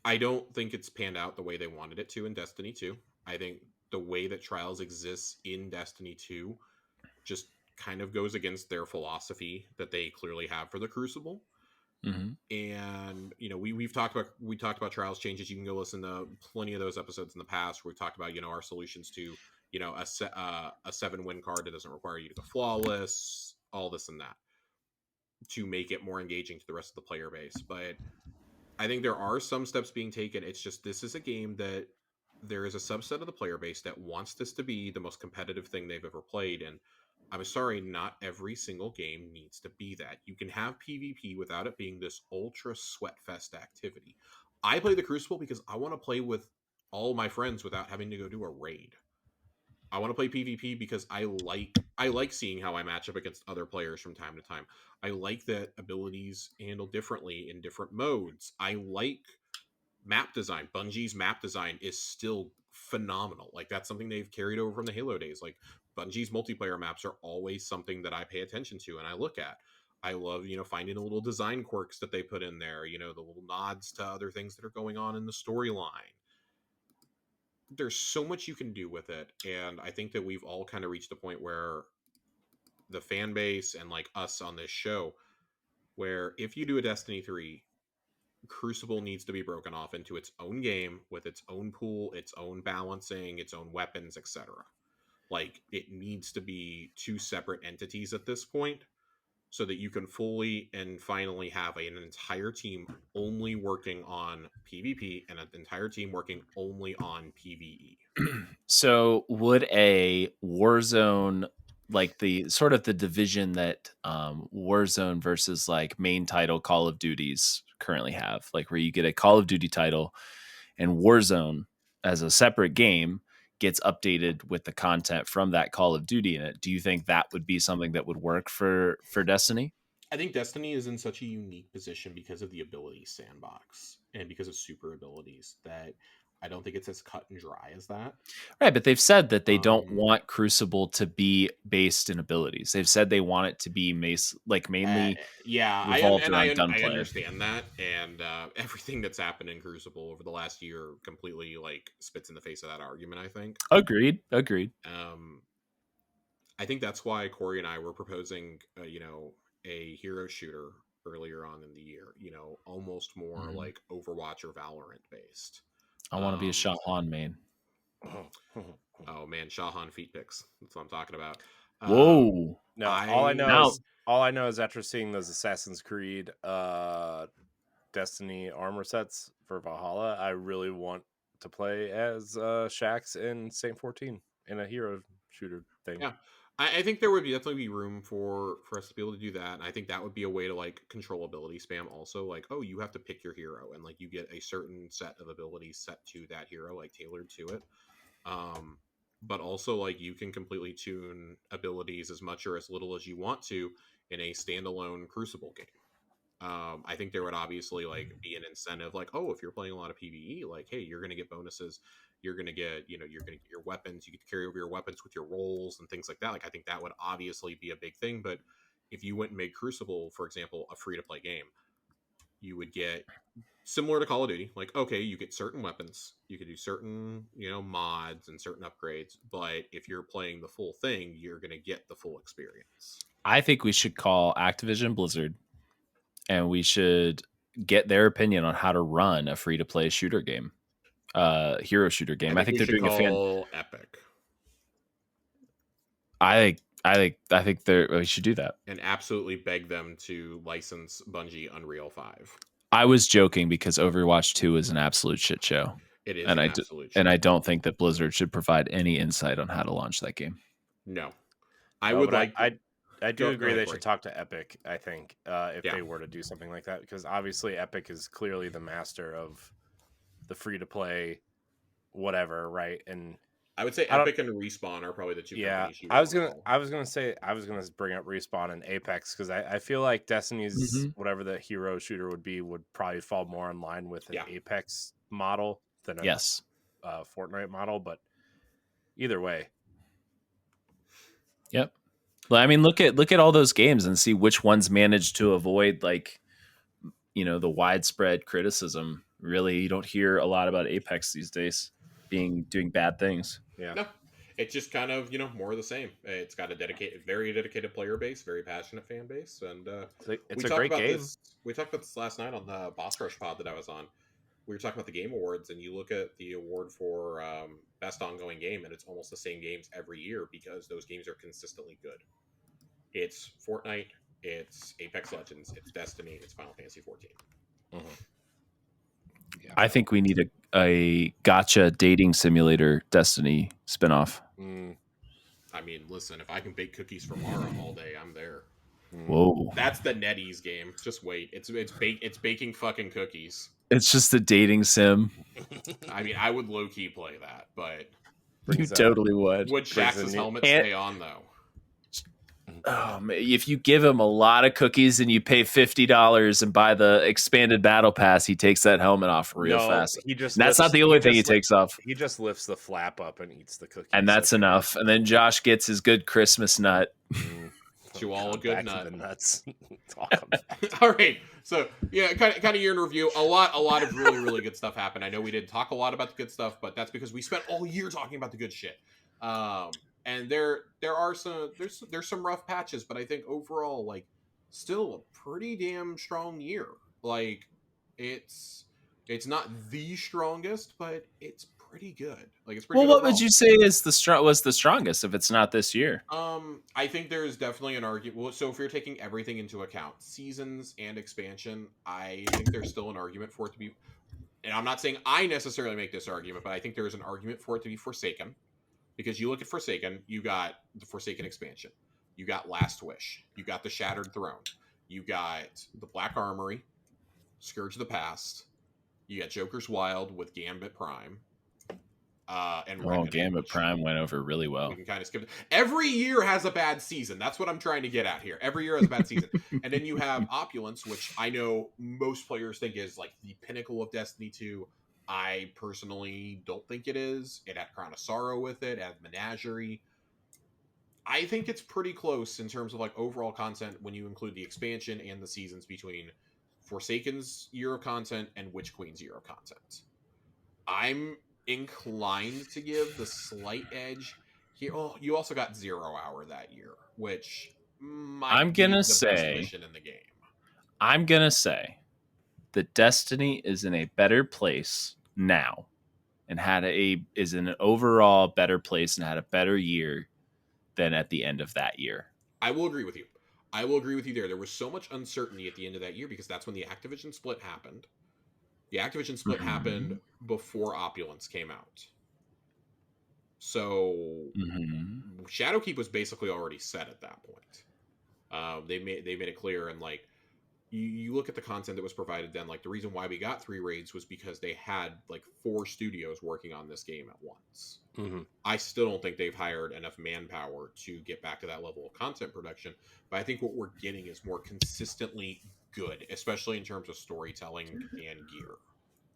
I don't think it's panned out the way they wanted it to in Destiny 2. I think the way that Trials exists in Destiny 2 just kind of goes against their philosophy that they clearly have for the Crucible. Mm-hmm. And we talked about Trials changes. You can go listen to plenty of those episodes in the past where we've talked about our solutions to a 7-win card that doesn't require you to go flawless, all this and that, to make it more engaging to the rest of the player base. But I think there are some steps being taken. It's just, this is a game that there is a subset of the player base that wants this to be the most competitive thing they've ever played. And I'm sorry, not every single game needs to be that. You can have PvP without it being this ultra sweatfest activity. I play the Crucible because I want to play with all my friends without having to go do a raid. I want to play PvP because I like seeing how I match up against other players from time to time. I like that abilities handle differently in different modes. I like map design. Bungie's map design is still phenomenal. Like, that's something they've carried over from the Halo days. Like, Bungie's multiplayer maps are always something that I pay attention to and I look at. I love, finding the little design quirks that they put in there, the little nods to other things that are going on in the storyline. There's so much you can do with it, and I think that we've all kind of reached a point where the fan base and like us on this show, where if you do a Destiny 3, Crucible needs to be broken off into its own game with its own pool, its own balancing, its own weapons, etc. Like, it needs to be two separate entities at this point, so that you can fully and finally have an entire team only working on PvP and an entire team working only on PvE. So would a Warzone, like the sort of the division that Warzone versus like main title Call of Duties currently have, like where you get a Call of Duty title and Warzone as a separate game gets updated with the content from that Call of Duty in it. Do you think that would be something that would work for Destiny? I think Destiny is in such a unique position because of the ability sandbox and because of super abilities that I don't think it's as cut and dry as that. Right, but they've said that they don't Um, want Crucible to be based in abilities. They've said they want it to be mainly yeah, revolved and around I gunplay. understand that, and everything that's happened in Crucible over the last year completely like spits in the face of that argument. I think. Agreed. Um, I think that's why Corey and I were proposing, a hero shooter earlier on in the year. Almost more Mhm. like Overwatch or Valorant based. I want to be a Um, Shahan main. oh man, Shahan feet picks. That's what I'm talking about. Whoa. No, I Now, all I know is after seeing those Assassin's Creed Destiny armor sets for Valhalla, I really want to play as Shax in Saint 14 in a hero shooter thing. Yeah, I think there would definitely be room for us to be able to do that, and I think that would be a way to like control ability spam. Also, like, oh, you have to pick your hero, and like you get a certain set of abilities set to that hero, like tailored to it. Um, but also like you can completely tune abilities as much or as little as you want to in a standalone Crucible game. I think there would obviously like be an incentive, like, oh, if you're playing a lot of PVE, like, hey, you're gonna get bonuses, you're gonna get, you're gonna get your weapons, you get to carry over your weapons with your rolls and things like that. Like, I think that would obviously be a big thing. But if you went and made Crucible, for example, a free to play game, you would get similar to Call of Duty, like, okay, you get certain weapons, you could do certain, mods and certain upgrades, but if you're playing the full thing, you're gonna get the full experience. I think we should call Activision Blizzard and we should get their opinion on how to run a free to play shooter game, hero shooter I game. I think think we they're should doing a fan. call Epic I think we should do that. and absolutely beg them to license Bungie Unreal 5. I was joking because Overwatch 2 is an absolute shit show. It is And an absolute and shit. I don't think that Blizzard should provide any insight on how to launch that game. No. I No, would but like I do go agree ahead, they Corey. should talk to Epic, I think, if Yeah. they were to do something like that, because obviously Epic is clearly the master of the free to play whatever, right? And I would say I don't- Epic and Respawn are probably the two yeah, companies you would call. I was gonna bring up Respawn and Apex because I feel like Destiny's Mhm. whatever the hero shooter would probably fall more in line with an Yeah. Apex model than a Yes. Fortnite model, but either way, Yep. Well, I mean, look at all those games and see which ones manage to avoid the widespread criticism. Really, you don't hear a lot about Apex these days doing bad things. yeah. No. It's just kind of, more of the same. It's got a very dedicated player base, very passionate fan base, and It's we a talked great about game. this. We talked about this last night on the Boss Rush pod that I was on. We were talking about the Game Awards, and you look at the award for best ongoing game, and it's almost the same games every year because those games are consistently good. It's Fortnite, it's Apex Legends, it's Destiny, it's Final Fantasy 14. Mhm. I think we need a gotcha dating simulator Destiny spinoff. Mm, I mean, listen, if I can bake cookies for Mara all day, I'm there. mm. Whoa. That's the NetEase game. Just wait. It's baking fucking cookies. It's just a dating sim. I mean, I would low key play that, but You Brings, totally would. would brings Shax's a new- helmet And- stay on though? Oh, man, if you give him a lot of cookies and you pay $50 and buy the expanded battle pass, he takes that helmet off real No, fast. he just And that's not lifts- the only he thing he just li- takes off. He just lifts the flap up and eats the cookies. And that's Okay. enough. And then Josh gets his good Christmas nut. Mm. To all a good back nut. To the nuts. It's all comes back. All right. So yeah, kind of year in review. A lot of really really good stuff happened. I know we didn't talk a lot about the good stuff, but that's because we spent all year talking about the good shit. And there's some rough patches, but I think overall, like, still a pretty damn strong year. Like, it's not the strongest, but it's pretty good. Like, it's pretty Well, good what would overall. you say is was the strongest if it's not this year? I think there's definitely an argument. Well, so if you're taking everything into account, seasons and expansion, I think there's still an argument for it to be. And I'm not saying I necessarily make this argument, but I think there is an argument for it to be Forsaken. Because you look at Forsaken, you got the Forsaken expansion, you got Last Wish, you got the Shattered Throne, you got the Black Armory, Scourge of the Past, you got Joker's Wild with Gambit Prime, and Oh, Reckoning. Gambit Which Prime went over really we well. can kind of skip. Every year has a bad season. That's what I'm trying to get at here. Every year has a bad season. And then you have Opulence, which I know most players think is like the pinnacle of Destiny 2. I personally don't think it is. It had Crown of Sorrow with it, it had Menagerie. I think it's pretty close in terms of like overall content when you include the expansion and the seasons between Forsaken's year of content and Witch Queen's year of content. I'm inclined to give the slight edge here. Oh, you also got 0 Hour that year, which I'm might be gonna the best say, mission in the game. I'm gonna say that Destiny is in a better place now, and is in an overall better place and had a better year than at the end of that year. I will agree with you. I will agree with you there. There was so much uncertainty at the end of that year because that's when the Activision split happened. The Activision split happened before Opulence came out. So Shadowkeep was basically already set at that point. They made it clear, and like you look at the content that was provided then, like the reason why we got 3 raids was because they had like 4 studios working on this game at once. I still don't think they've hired enough manpower to get back to that level of content production, but I think what we're getting is more consistently good, especially in terms of storytelling and gear.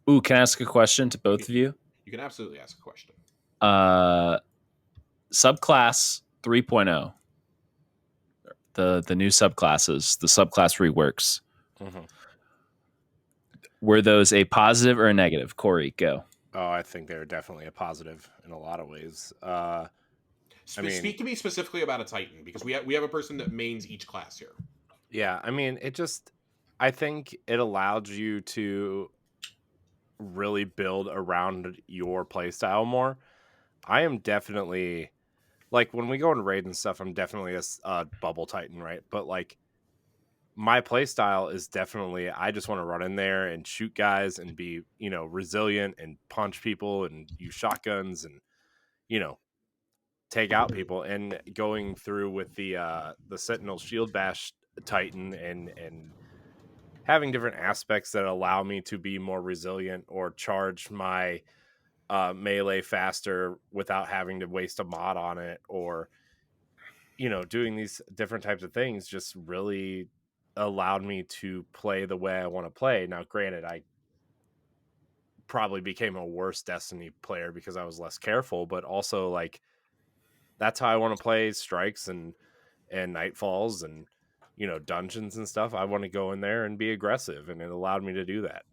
Ooh, can I ask a question to both of you? You can absolutely ask a question. Subclass 3.0, the new subclasses, the subclass reworks. Were those a positive or a negative? Corey, go. Oh, I think they're definitely a positive in a lot of ways. Speak to me specifically about a Titan, because we have a person that mains each class here. Yeah, I mean, I think it allowed you to really build around your playstyle more. I am definitely, like, when we go and raid and stuff, I'm definitely a bubble Titan, right? But like, my playstyle is definitely, I just want to run in there and shoot guys and be, resilient and punch people and use shotguns and, take out people. And going through with the Sentinel Shield Bash Titan and having different aspects that allow me to be more resilient or charge my melee faster without having to waste a mod on it, or doing these different types of things just really allowed me to play the way I want to play. Now granted, I probably became a worse Destiny player because I was less careful, but also like that's how I want to play strikes and nightfalls and dungeons and stuff. I want to go in there and be aggressive, and it allowed me to do that.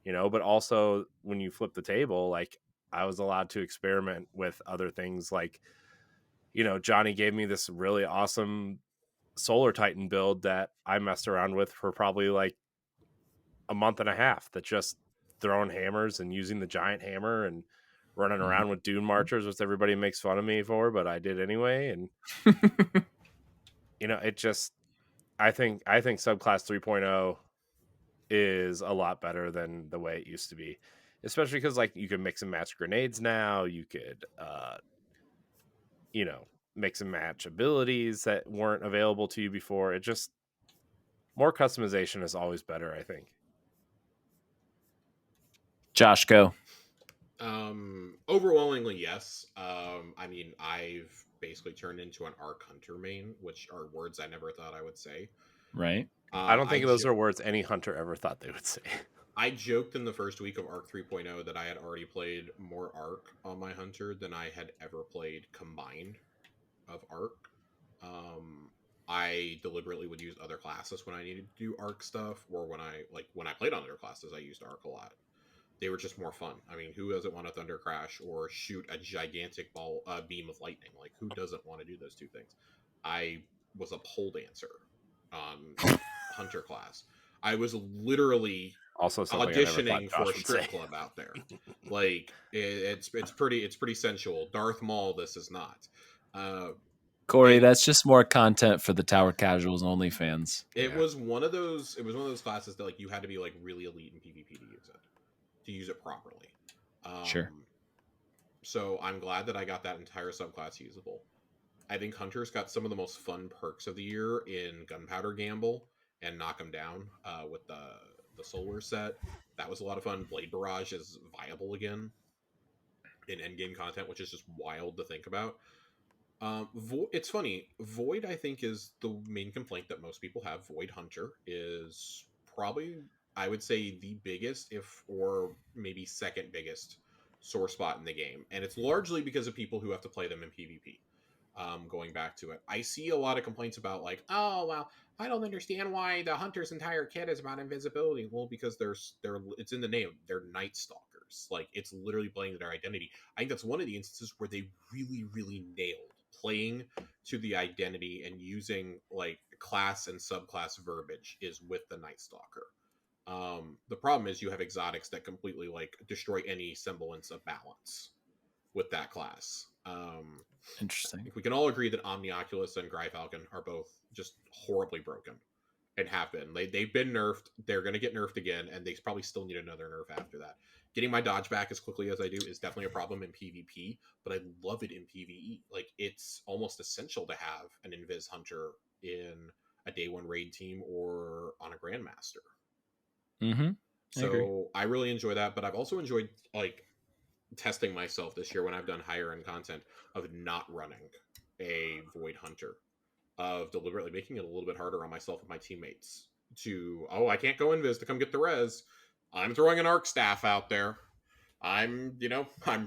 But also when you flip the table, like I was allowed to experiment with other things. Like, Johnny gave me this really awesome Solar Titan build that I messed around with for probably like a month and a half, that just throwing hammers and using the giant hammer and running around with Dune Marchers, which everybody makes fun of me for, but I did anyway. And, it just, I think subclass 3.0 is a lot better than the way it used to be, especially because like you can mix and match grenades now. You could mix and match abilities that weren't available to you before. It just, more customization is always better, I think. Josh, go. Overwhelmingly yes. I mean, I've basically turned into an Arc Hunter main, which are words I never thought I would say. Right. I don't think those are words any hunter ever thought they would say. I joked in the first week of Arc 3.0 that I had already played more Arc on my Hunter than I had ever played combined of Arc. I deliberately would use other classes when I needed to do Arc stuff, or when I played on other classes, I used Arc a lot. They were just more fun. I mean, who doesn't want to Thunder Crash or shoot a gigantic beam of lightning? Like, who doesn't want to do those two things? I was a pole dancer on Hunter class. I was literally Also auditioning for a strip club out there. Like, it's pretty sensual. Darth Maul, this is not. Corey, that's just more content for the Tower Casuals only fans. It was one of those classes that like you had to be like really elite in PvP to use it properly. Sure. So I'm glad that I got that entire subclass usable. I think Hunter's got some of the most fun perks of the year in Gunpowder Gamble and Knock 'em Down with the Solar set. That was a lot of fun. Blade Barrage is viable again. in endgame content, which is just wild to think about. It's funny. Void, I think, is the main complaint that most people have. Void Hunter is probably, I would say, the biggest, if or maybe second biggest sore spot in the game, and it's largely because of people who have to play them in PvP. Going back to it, I see a lot of complaints about like, oh well, I don't understand why the hunter's entire kit is about invisibility. Well, because they're it's in the name. They're night stalkers. Like it's literally playing their identity. I think that's one of the instances where they really nailed playing to the identity and using like class and subclass verbiage is with the night stalker. The problem is you have exotics that completely like destroy any semblance of balance with that class. Interesting. I think we can all agree that Omnioculus and Gryfalcon are both just horribly broken and have been. They've been nerfed. They're going to get nerfed again, and they probably still need another nerf after that. Getting my dodge back as quickly as I do is definitely a problem in PvP, but I love it in PvE. Like, it's almost essential to have an Invis Hunter in a day one raid team or on a Grandmaster. Mm-hmm. So I really enjoy that, but I've also enjoyed, like, testing myself this year when I've done higher end content of not running a Void Hunter, of deliberately making it a little bit harder on myself and my teammates to, oh, I can't go invis to come get the res. I'm throwing an arc staff out there. I'm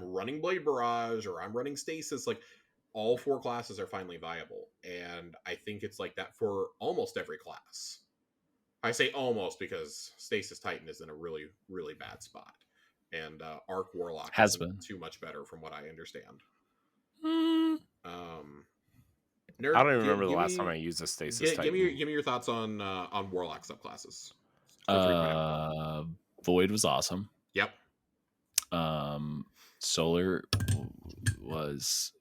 running Blade Barrage or I'm running Stasis. Like, all four classes are finally viable. And I think it's like that for almost every class. I say almost because Stasis Titan is in a really, really bad spot. And Arc Warlock has isn't been too much better from what I understand. Nerd, I don't even remember the last time I used a Stasis Titan. Give me your thoughts on Warlock subclasses. Void was awesome. Yep. Solar was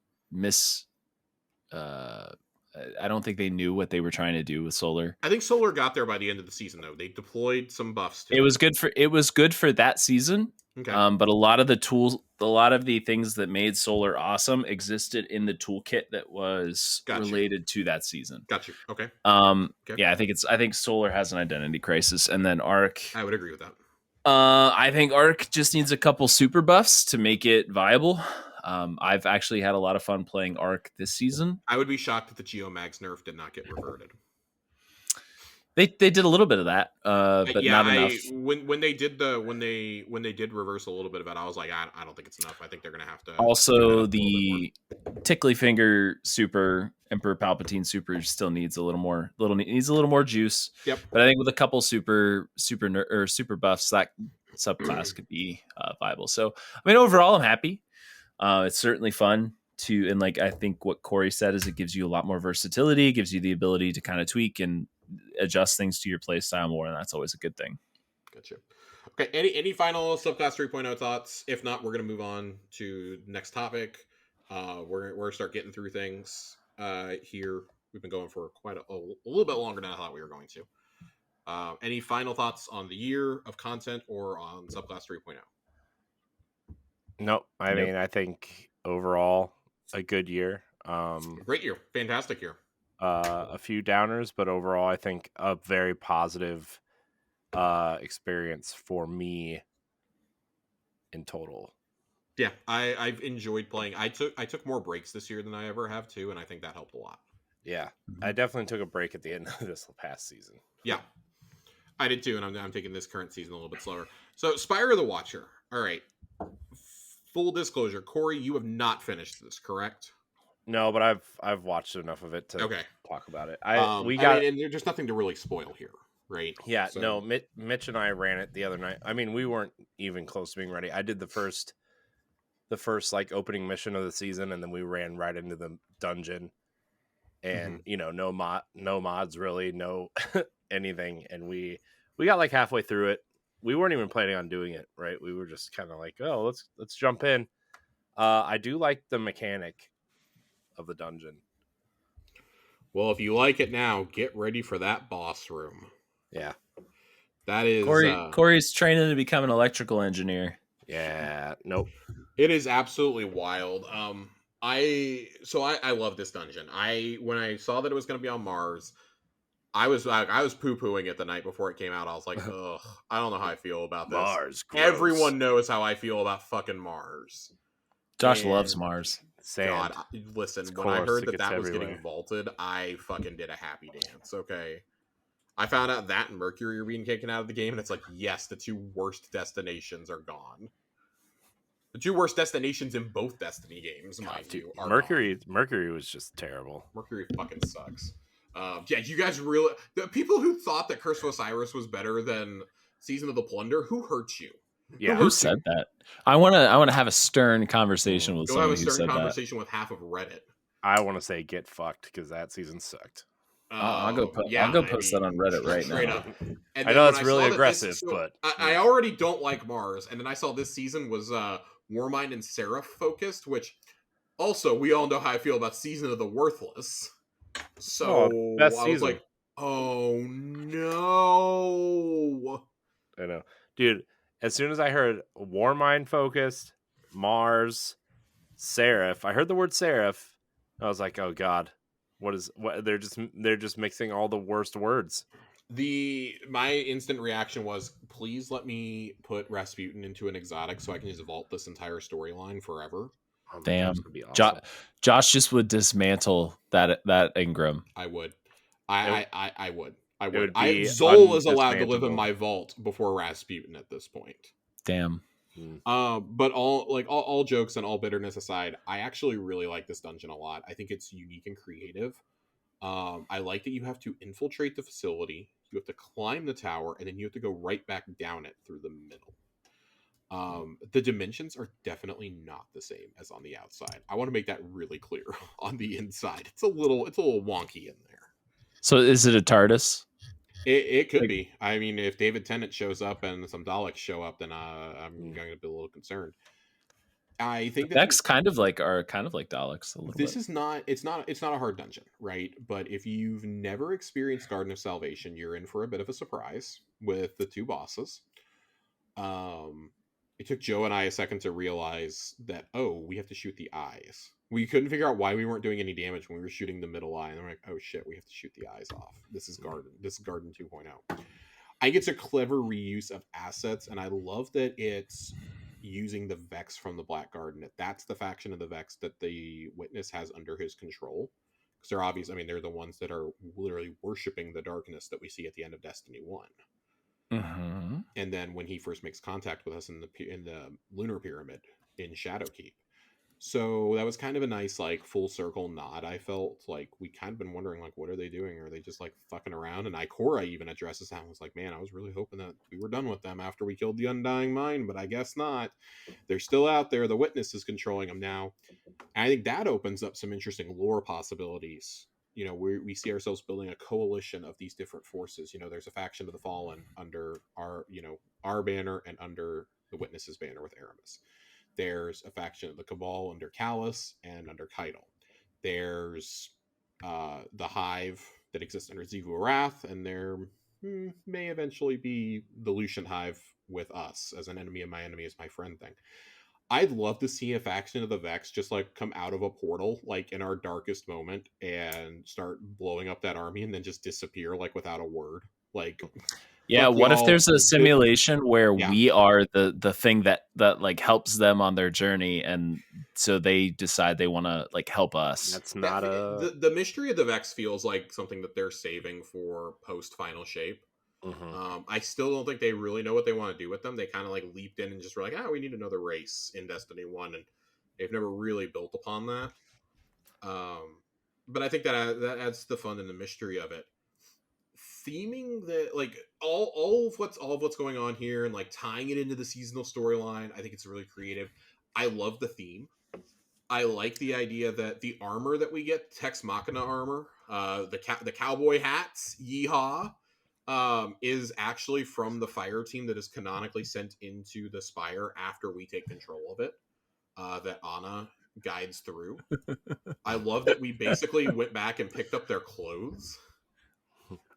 I don't think they knew what they were trying to do with Solar. I think Solar got there by the end of the season, though. They deployed some buffs to it. Was good for that season. Okay. But a lot of the tools, a lot of the things that made Solar awesome existed in the toolkit that was related to that season. Got you. Okay. Yeah, I think Solar has an identity crisis, and then Arc. I would agree with that. I think Arc just needs a couple super buffs to make it viable. I've actually had a lot of fun playing Arc this season. I would be shocked if the Geomags nerf did not get reverted. They did a little bit of that, but yeah, not enough. When they did reverse a little bit of it, I was like, I don't think it's enough. I think they're gonna have to. Also, the Tickly Finger Super Emperor Palpatine Super still needs a little more juice. Yep. But I think with a couple super buffs, that subclass could be viable. So I mean, overall, I'm happy. It's certainly fun to, and like I think what Corey said is it gives you a lot more versatility, it gives you the ability to kind of tweak and adjust things to your play style more, and that's always a good thing. Gotcha. Okay, any final subclass 3.0 thoughts? If not, we're gonna move on to the next topic. We're gonna start getting through things here. We've been going for quite a little bit longer than I thought we were going to. Any final thoughts on the year of content or on subclass 3.0? Nope. I mean, I think overall a good year. Great year, fantastic year. A few downers, but overall, I think a very positive experience for me in total. Yeah, I've enjoyed playing. I took more breaks this year than I ever have too, and I think that helped a lot. Yeah, I definitely took a break at the end of this past season. Yeah, I did too, and I'm taking this current season a little bit slower. So, Spire of the Watcher. All right. Full disclosure, Corey, you have not finished this, correct? No, but I've watched enough of it to talk about it. And there's just nothing to really spoil here, right? Yeah, so. No, Mitch and I ran it the other night. I mean, we weren't even close to being ready. I did the first like opening mission of the season, and then we ran right into the dungeon, and no mods really, no anything, and we got like halfway through it. We weren't even planning on doing it, right? We were just kind of like, oh, let's jump in. I do like the mechanic of the dungeon. Well, if you like it now, get ready for that boss room. Yeah. That is Corey's training to become an electrical engineer. Yeah. Nope. It is absolutely wild. I love this dungeon. When I saw that it was going to be on Mars, I was poo-pooing it the night before it came out. I was like, ugh, I don't know how I feel about this. Mars, gross. Everyone knows how I feel about fucking Mars. Josh And loves Mars. Sand. God, listen, It's when I coarse, heard it that gets that was everywhere. getting vaulted, I fucking did a happy dance. Okay. I found out that and Mercury are being taken out of the game, and it's like, yes, the two worst destinations are gone. The two worst destinations in both Destiny games, God, mind dude, you, are gone. Mercury was just terrible. Mercury fucking sucks. Yeah, you guys really... The people who thought that Curse of Osiris was better than Season of the Plunder, who hurt you? Yeah. Who said that? I wanna have a stern conversation with Go have a somebody who stern said conversation with half of Reddit. I want to say get fucked because that season sucked. that. I'll go Yeah, post that on Reddit right straight now. up. And I then know when it's I really saw that aggressive, this, so but I already don't like Mars, and then I saw this season was Warmind and Seraph focused, which also we all know how I feel about Season of the Worthless. So best I was season. like, oh no. I know, dude. As soon as I heard Warmind focused, Mars, Seraph, I heard the word Seraph. I was like, oh god, what? They're just mixing all the worst words. My instant reaction was, please let me put Rasputin into an exotic so I can just vault this entire storyline forever. Oh my God, Damn. it's gonna be awesome. Josh just would dismantle that Ingram. I would. It- I would. It would I be Zol is allowed to live in undismantleable. my vault before Rasputin at this point. Damn. But all jokes and all bitterness aside, I actually really like this dungeon a lot. I think it's unique and creative. I like that you have to infiltrate the facility, you have to climb the tower, and then you have to go right back down it through the middle. The dimensions are definitely not the same as on the outside. I want to make that really clear. On the inside, it's a little wonky in there. So is it a TARDIS? It could be. I mean, if David Tennant shows up and some Daleks show up, then I'm going to be a little concerned. I think Vex kind of like Daleks a little this bit. is not. It's not a hard dungeon, right? But if you've never experienced Garden of Salvation, you're in for a bit of a surprise with the two bosses. It took Joe and I a second to realize that, oh, we have to shoot the eyes. We couldn't figure out why we weren't doing any damage when we were shooting the middle eye, and we're like, oh shit, we have to shoot the eyes off. This is Garden 2.0. I think it's a clever reuse of assets, and I love that it's using the Vex from the Black Garden. That's the faction of the Vex that the Witness has under his control. Because they're obvious, I mean, they're the ones that are literally worshipping the darkness that we see at the end of Destiny 1. Mm-hmm. And then when he first makes contact with us in the lunar pyramid in Shadowkeep. So that was kind of a nice, like, full circle nod. I felt like we kind of been wondering, like, what are they doing? Are they just like fucking around? And Ikora even addresses that and was like, man, I was really hoping that we were done with them after we killed the Undying Mind, but I guess not. They're still out there. The Witness is controlling them now. And I think that opens up some interesting lore possibilities. You know, we see ourselves building a coalition of these different forces. You know, there's a faction of the Fallen under our banner and under the Witness's banner with Aramis. There's a faction of the Cabal under Callus and under Keitel. There's the Hive that exists under Xivu Arath, and there may eventually be the Lucian Hive with us as an enemy of my enemy is my friend thing. I'd love to see a faction of the Vex just like come out of a portal like in our darkest moment and start blowing up that army and then just disappear like without a word. Like, yeah, what if there's a simulation where we are the thing that like helps them on their journey, and so they decide they want to like help us? That's not the mystery of the Vex feels like something that they're saving for post Final Shape. Mm-hmm. I still don't think they really know what they want to do with them. They kind of like leaped in and just were like, we need another race in Destiny 1, and they've never really built upon that. But I think that adds the fun and the mystery of it. Theming the like all of what's going on here and like tying it into the seasonal storyline, I think it's really creative. I love the theme. I like the idea that the armor that we get, Tex Machina armor, the cowboy hats, yeehaw, is actually from the fire team that is canonically sent into the Spire after we take control of it, that Anna guides through. I love that we basically went back and picked up their clothes.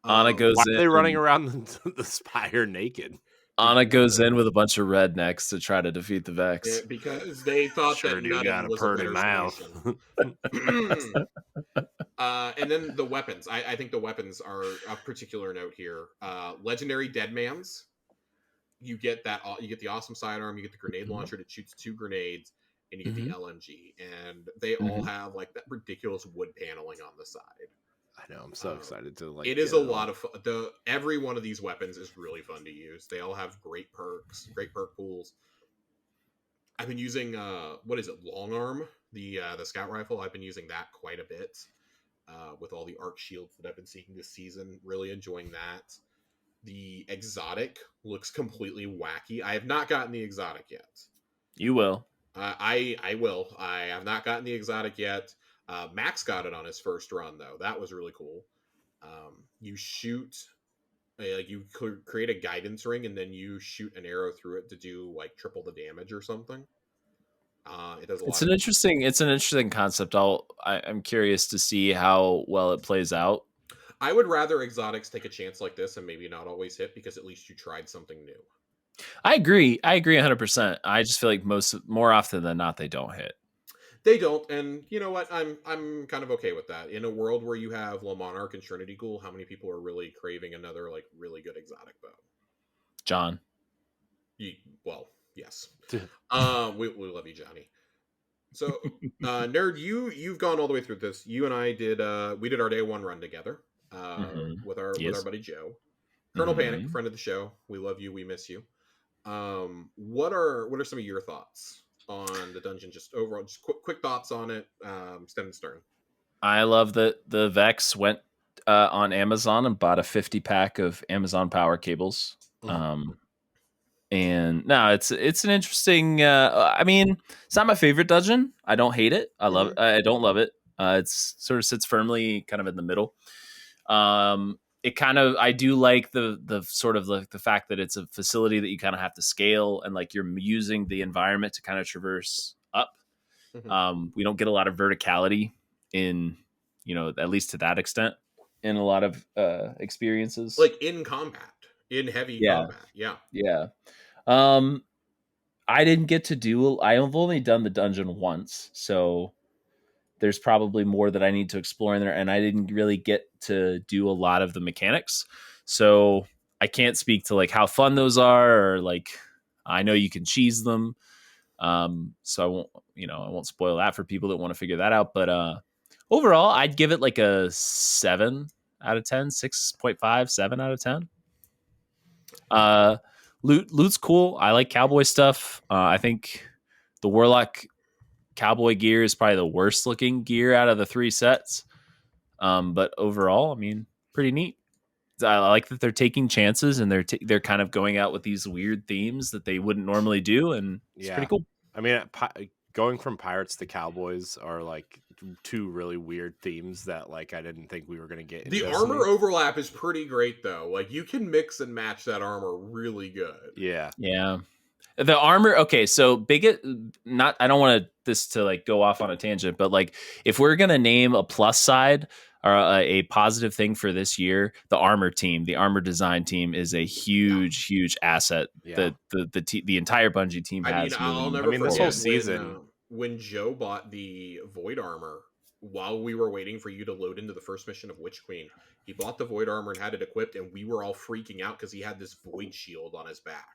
Anna goes why in. Are they running around the Spire naked? Anna goes in with a bunch of rednecks to try to defeat the Vex. Because they thought sure that do nutting got a was purty a better mouth. solution. And then the weapons. I think the weapons are of particular note here. Legendary Deadmans. You get the awesome sidearm. You get the grenade launcher that shoots 2 grenades, and you get the LMG, and they all have like that ridiculous wood paneling on the side. I know. I'm so excited to like. It is a lot of fun. Every one of these weapons is really fun to use. They all have great perks, great perk pools. I've been using what is it, long arm, the scout rifle. I've been using that quite a bit with all the arc shields that I've been seeing this season. Really enjoying that. The exotic looks completely wacky. I have not gotten the exotic yet. You will. I will. I have not gotten the exotic yet. Max got it on his first run though. That was really cool. You shoot, like you create a guidance ring, and then you shoot an arrow through it to do like triple the damage or something. It does a lot. It's an interesting concept. I'm curious to see how well it plays out. I would rather exotics take a chance like this and maybe not always hit, because at least you tried something new. I agree 100%. I just feel like more often than not they don't hit. They don't, and you know what? I'm kind of okay with that. In a world where you have La Monarch and Trinity Ghoul, how many people are really craving another like really good exotic bow? John. Well, yes. We love you, Johnny. So, Nerd, you've gone all the way through this. You and I did we did our day one run together with our buddy Joe. Colonel Panic, friend of the show. We love you. We miss you. What are some of your thoughts on the dungeon? Just overall, just quick thoughts on it, stem and stern. I love that the Vex went on Amazon and bought a 50 pack of Amazon power cables. And no, it's an interesting. I mean, it's not my favorite dungeon. I don't hate it. I love. I don't love it. It's sort of sits firmly kind of in the middle. It kind of, I do like the sort of the fact that it's a facility that you kind of have to scale, and like you're using the environment to kind of traverse up. We don't get a lot of verticality in, at least to that extent in a lot of experiences. Like in combat, in heavy combat. Yeah. I didn't get to do, I've only done the dungeon once, so there's probably more that I need to explore in there, and I didn't really get to do a lot of the mechanics, so I can't speak to like how fun those are, or like I know you can cheese them, so I won't spoil that for people that want to figure that out. But overall, I'd give it like a 7 out of 10, 6.5, 7 out of 10. Loot's cool. I like cowboy stuff. I think the Warlock cowboy gear is probably the worst looking gear out of the 3 sets. But overall, I mean, pretty neat. I like that they're taking chances, and they're kind of going out with these weird themes that they wouldn't normally do, and it's pretty cool. I mean, going from pirates to cowboys are like 2 really weird themes that like I didn't think we were going to get. The armor overlap is pretty great though. Like you can mix and match that armor really good. Yeah. The armor, okay, so I don't want this to like go off on a tangent, but like if we're gonna name a plus side or a positive thing for this year, the armor design team is a huge asset that the entire Bungie team has. I'll never forget this whole season when Joe bought the Void armor while we were waiting for you to load into the first mission of Witch Queen. He bought the Void armor and had it equipped, and we were all freaking out because he had this Void shield on his back.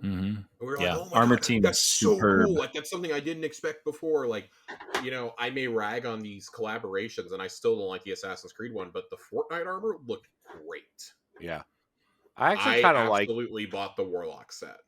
And we were like, oh my armor God, team that's is so superb. cool. Like that's something I didn't expect before. Like, I may rag on these collaborations, and I still don't like the Assassin's Creed one, but the Fortnite armor looked great. Yeah, I actually kind of absolutely bought the Warlock set.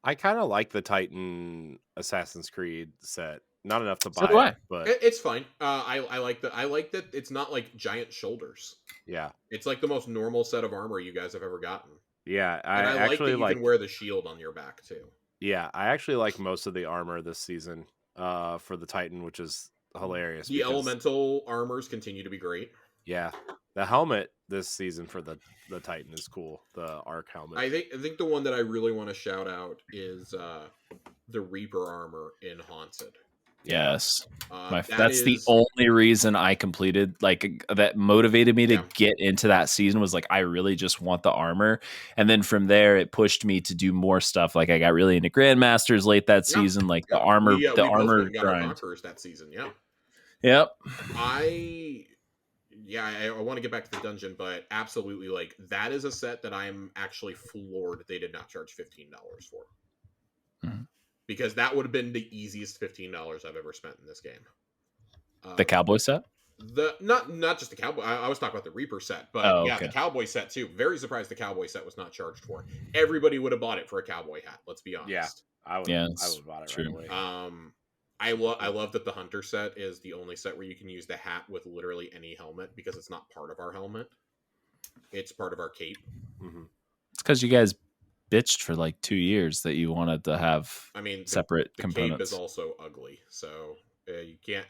I kind of like the Titan Assassin's Creed set. Not enough to buy it, but it's fine. I like that it's not like giant shoulders. Yeah, it's like the most normal set of armor you guys have ever gotten. Yeah, I actually like that you can wear the shield on your back too. Yeah, I actually like most of the armor this season for the Titan, which is hilarious. The elemental armors continue to be great. Yeah, the helmet this season for the Titan is cool. The Arc helmet. I think the one that I really want to shout out is the Reaper armor in Haunted. Yes, that's the only reason I completed, like that motivated me to get into that season, was like I really just want the armor, and then from there it pushed me to do more stuff. Like I got really into Grandmasters late that season, like the armor, the armor grind. Conquerors that season, Yep. I want to get back to the dungeon, but absolutely, like that is a set that I'm actually floored they did not charge $15 for. because that would have been the easiest $15 I've ever spent in this game. The cowboy set? The not just the cowboy. I was talking about the Reaper set, but Oh, yeah, okay. the cowboy set too. Very surprised the cowboy set was not charged for. Everybody would have bought it for a cowboy hat. Let's be honest. Yeah, I would Yeah, have it's bought it true. right away. I love that the hunter set is the only set where you can use the hat with literally any helmet because it's not part of our helmet. It's part of our cape. Mm-hmm. It's because you guys bitched for like 2 years that you wanted to have separate the components. cape is also ugly, so you can't.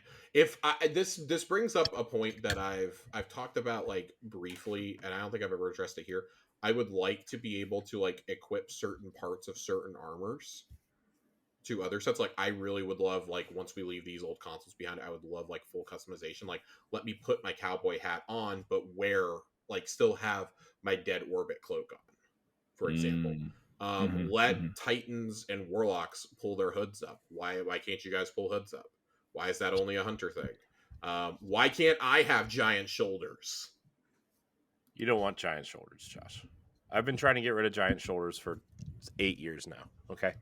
This brings up a point that I've talked about like briefly, and I don't think I've ever addressed it here. I would like to be able to like equip certain parts of certain armors to other sets. Like I really would love, like, once we leave these old consoles behind, I would love like full customization. Like, let me put my cowboy hat on, but wear, like, still have my dead orbit cloak on, for example. Let Titans and Warlocks pull their hoods up. Why can't you guys pull hoods up? Why is that only a hunter thing? Why can't I have giant shoulders? You don't want giant shoulders, Josh. I've been trying to get rid of giant shoulders for 8 years now. Okay.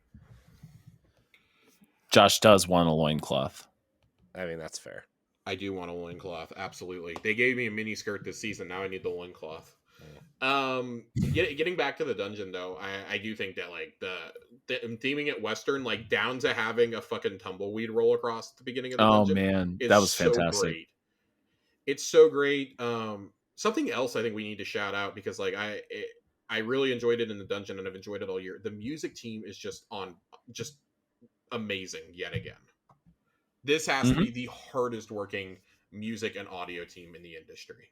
Josh does want a loincloth. I mean, that's fair. I do want a loincloth, absolutely. They gave me a mini skirt this season. Now I need the loincloth. Getting back to the dungeon though, I do think that like the theming it Western, like down to having a fucking tumbleweed roll across at the beginning of the dungeon. Oh man, that was so fantastic. Great. It's so great. Something else I think we need to shout out, because like I really enjoyed it in the dungeon and I've enjoyed it all year. The music team is just amazing yet again. This has to be the hardest working music and audio team in the industry.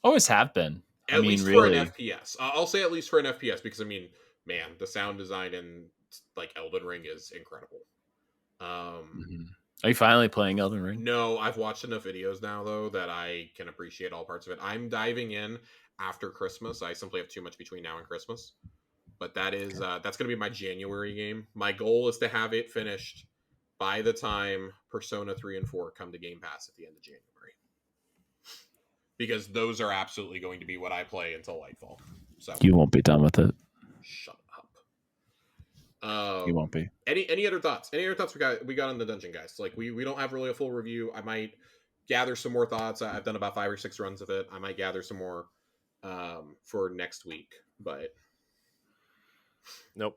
Always have been. At least for an FPS. I'll say at least for an FPS, because I mean, man, the sound design in like Elden Ring is incredible. Are you finally playing Elden Ring? No, I've watched enough videos now though that I can appreciate all parts of it. I'm diving in after Christmas. I simply have too much between now and Christmas. But that is that's going to be my January game. My goal is to have it finished by the time Persona 3 and 4 come to Game Pass at the end of January. Because those are absolutely going to be what I play until Lightfall. So you won't be done with it. Shut up. You won't be. Any other thoughts? Any other thoughts we got on the dungeon, guys? Like we don't have really a full review. I might gather some more thoughts. I've done about 5 or 6 runs of it. I might gather some more for next week. But nope.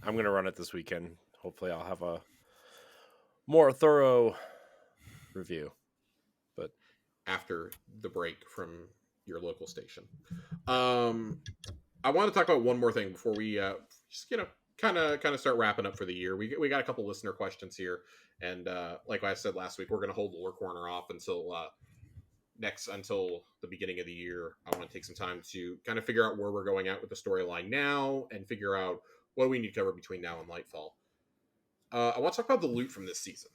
I'm gonna run it this weekend. Hopefully, I'll have a more thorough review. But after the break from your local station, I want to talk about one more thing before we just kind of start wrapping up for the year. We got a couple listener questions here, and like I said last week, we're gonna hold Lore Corner off until the beginning of the year. I want to take some time to kind of figure out where we're going at with the storyline now, and figure out what we need to cover between now and Lightfall. I want to talk about the loot from this season.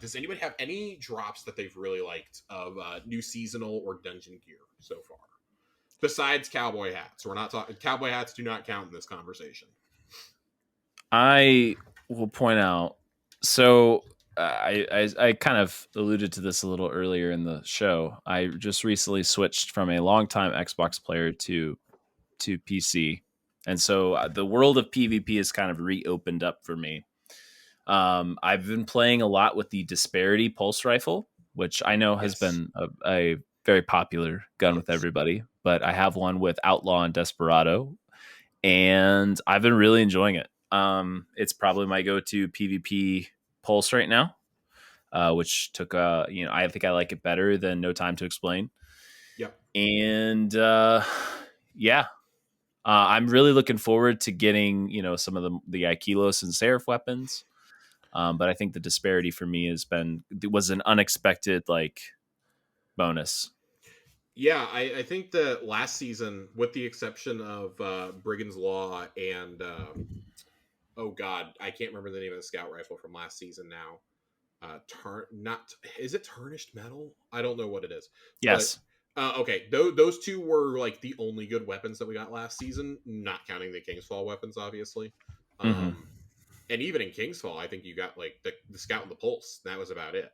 Does anybody have any drops that they've really liked of new seasonal or dungeon gear so far? Besides cowboy hats. We're not talking... Cowboy hats do not count in this conversation. I will point out... So, I kind of alluded to this a little earlier in the show. I just recently switched from a longtime Xbox player to PC. And so the world of PvP is kind of reopened up for me. I've been playing a lot with the Disparity Pulse Rifle, which I know has been a very popular gun with everybody, but I have one with Outlaw and Desperado, and I've been really enjoying it. It's probably my go-to PvP pulse right now, which took I think I like it better than No Time to Explain. Yep. And I'm really looking forward to getting some of the Aikilos and Seraph weapons. But I think the Disparity for me was an unexpected bonus. Yeah, I think that last season, with the exception of Brigand's Law and oh god, I can't remember the name of the scout rifle from last season now. Is it Tarnished Metal? I don't know what it is. Yes. But, okay, those two were like the only good weapons that we got last season, not counting the Kingsfall weapons, obviously. And even in Kingsfall, I think you got like the Scout and the Pulse. That was about it.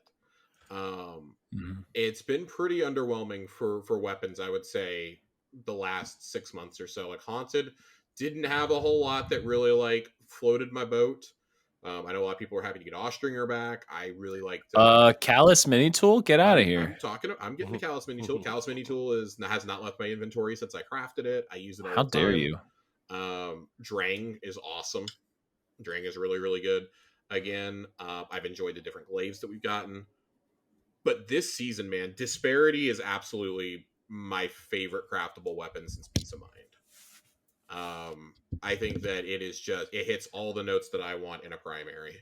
It's been pretty underwhelming for weapons, I would say, the last 6 months or so. Like Haunted didn't have a whole lot that really like floated my boat. I know a lot of people are happy to get Ostringer back. I really liked. Callus Mini Tool, get out of here. I'm getting the Callus Mini Tool. Callus Mini Tool has not left my inventory since I crafted it. I use it all How the time. dare you? Drang is awesome. Drang is really, really good. Again, I've enjoyed the different glaives that we've gotten. But this season, man, Disparity is absolutely my favorite craftable weapon since Peace of Mind. I think that it hits all the notes that I want in a primary.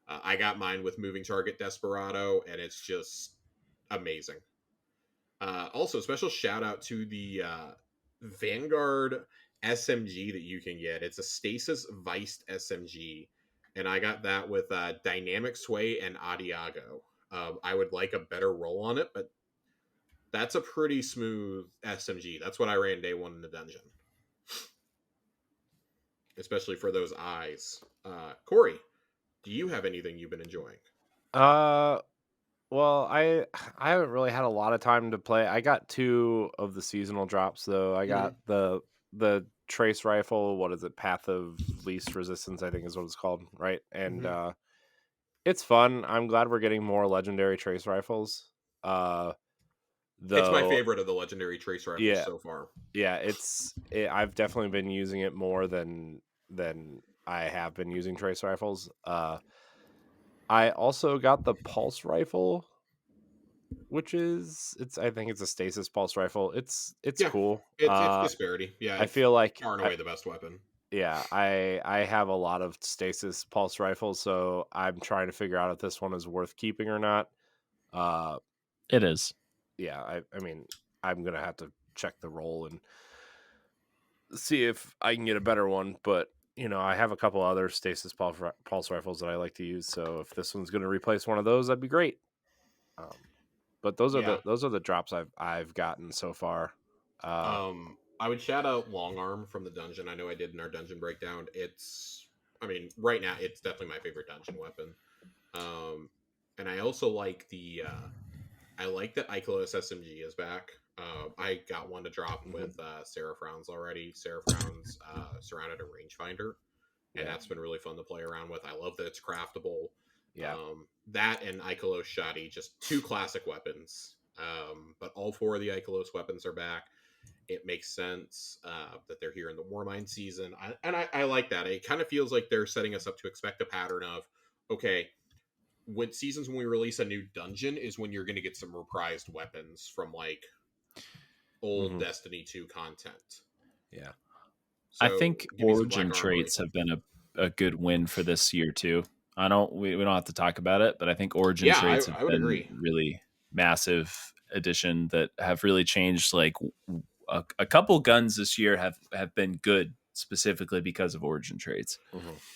I got mine with Moving Target Desperado, and it's just amazing. Also, special shout out to the Vanguard SMG that you can get. It's a Stasis Viced SMG, and I got that with Dynamic Sway and Adiago. I would like a better roll on it, but that's a pretty smooth SMG. That's what I ran day one in the dungeon, especially for those eyes. Corey, do you have anything you've been enjoying? Well, I haven't really had a lot of time to play. I got 2 of the seasonal drops though. I got the trace rifle. What is it? Path of Least Resistance, I think is what it's called, right? And it's fun. I'm glad we're getting more legendary trace rifles. It's my Though, favorite of the legendary trace rifles so far. Yeah, I've definitely been using it more than I have been using trace rifles. I also got the pulse rifle, which is I think it's a stasis pulse rifle. It's cool. It's Disparity. Yeah, I feel like far and away the best weapon. Yeah, I have a lot of stasis pulse rifles, so I'm trying to figure out if this one is worth keeping or not. It is. Yeah, I mean, I'm gonna have to check the roll and see if I can get a better one, but I have a couple other stasis pulse rifles that I like to use, so if this one's going to replace one of those, that'd be great. But those are the drops I've gotten so far. I would shout out Long Arm from the dungeon. I know I did in our dungeon breakdown. Right now it's definitely my favorite dungeon weapon. And I also like I like that Ikelos SMG is back. I got one to drop with Sarah Frowns already. Sarah Frowns surrounded a rangefinder, and that's been really fun to play around with. I love that it's craftable. Yeah. That and Ikelos Shoddy, just 2 classic weapons. But all 4 of the Ikelos weapons are back. It makes sense that they're here in the Warmind season. I like that. It kind of feels like they're setting us up to expect a pattern of, okay, when we release a new dungeon is when you're going to get some reprised weapons from like old Destiny 2 content. Yeah. So I think origin traits have been a good win for this year too. We don't have to talk about it, but I think origin traits have been really massive addition that have really changed. Like a couple guns this year have been good specifically because of origin traits.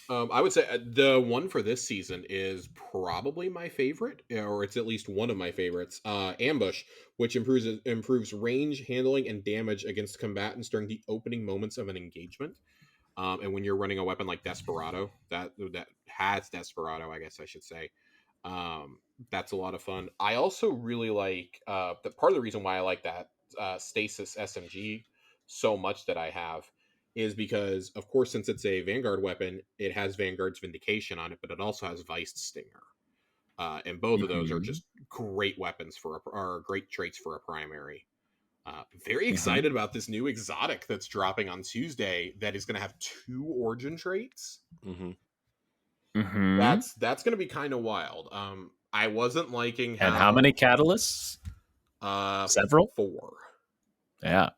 I would say the one for this season is probably my favorite, or it's at least one of my favorites. Ambush, which improves range, handling, and damage against combatants during the opening moments of an engagement. And when you're running a weapon like Desperado, that has Desperado, I guess I should say, that's a lot of fun. I also really like the part of the reason why I like that Stasis SMG so much that I have is because, of course, since it's a Vanguard weapon, it has Vanguard's Vindication on it, but it also has Viced Stinger. And both of those are just great weapons or great traits for a primary. Very excited about this new exotic that's dropping on Tuesday that is going to have 2 origin traits. That's going to be kind of wild. I wasn't liking how... And how many catalysts? Several? 4. Yeah.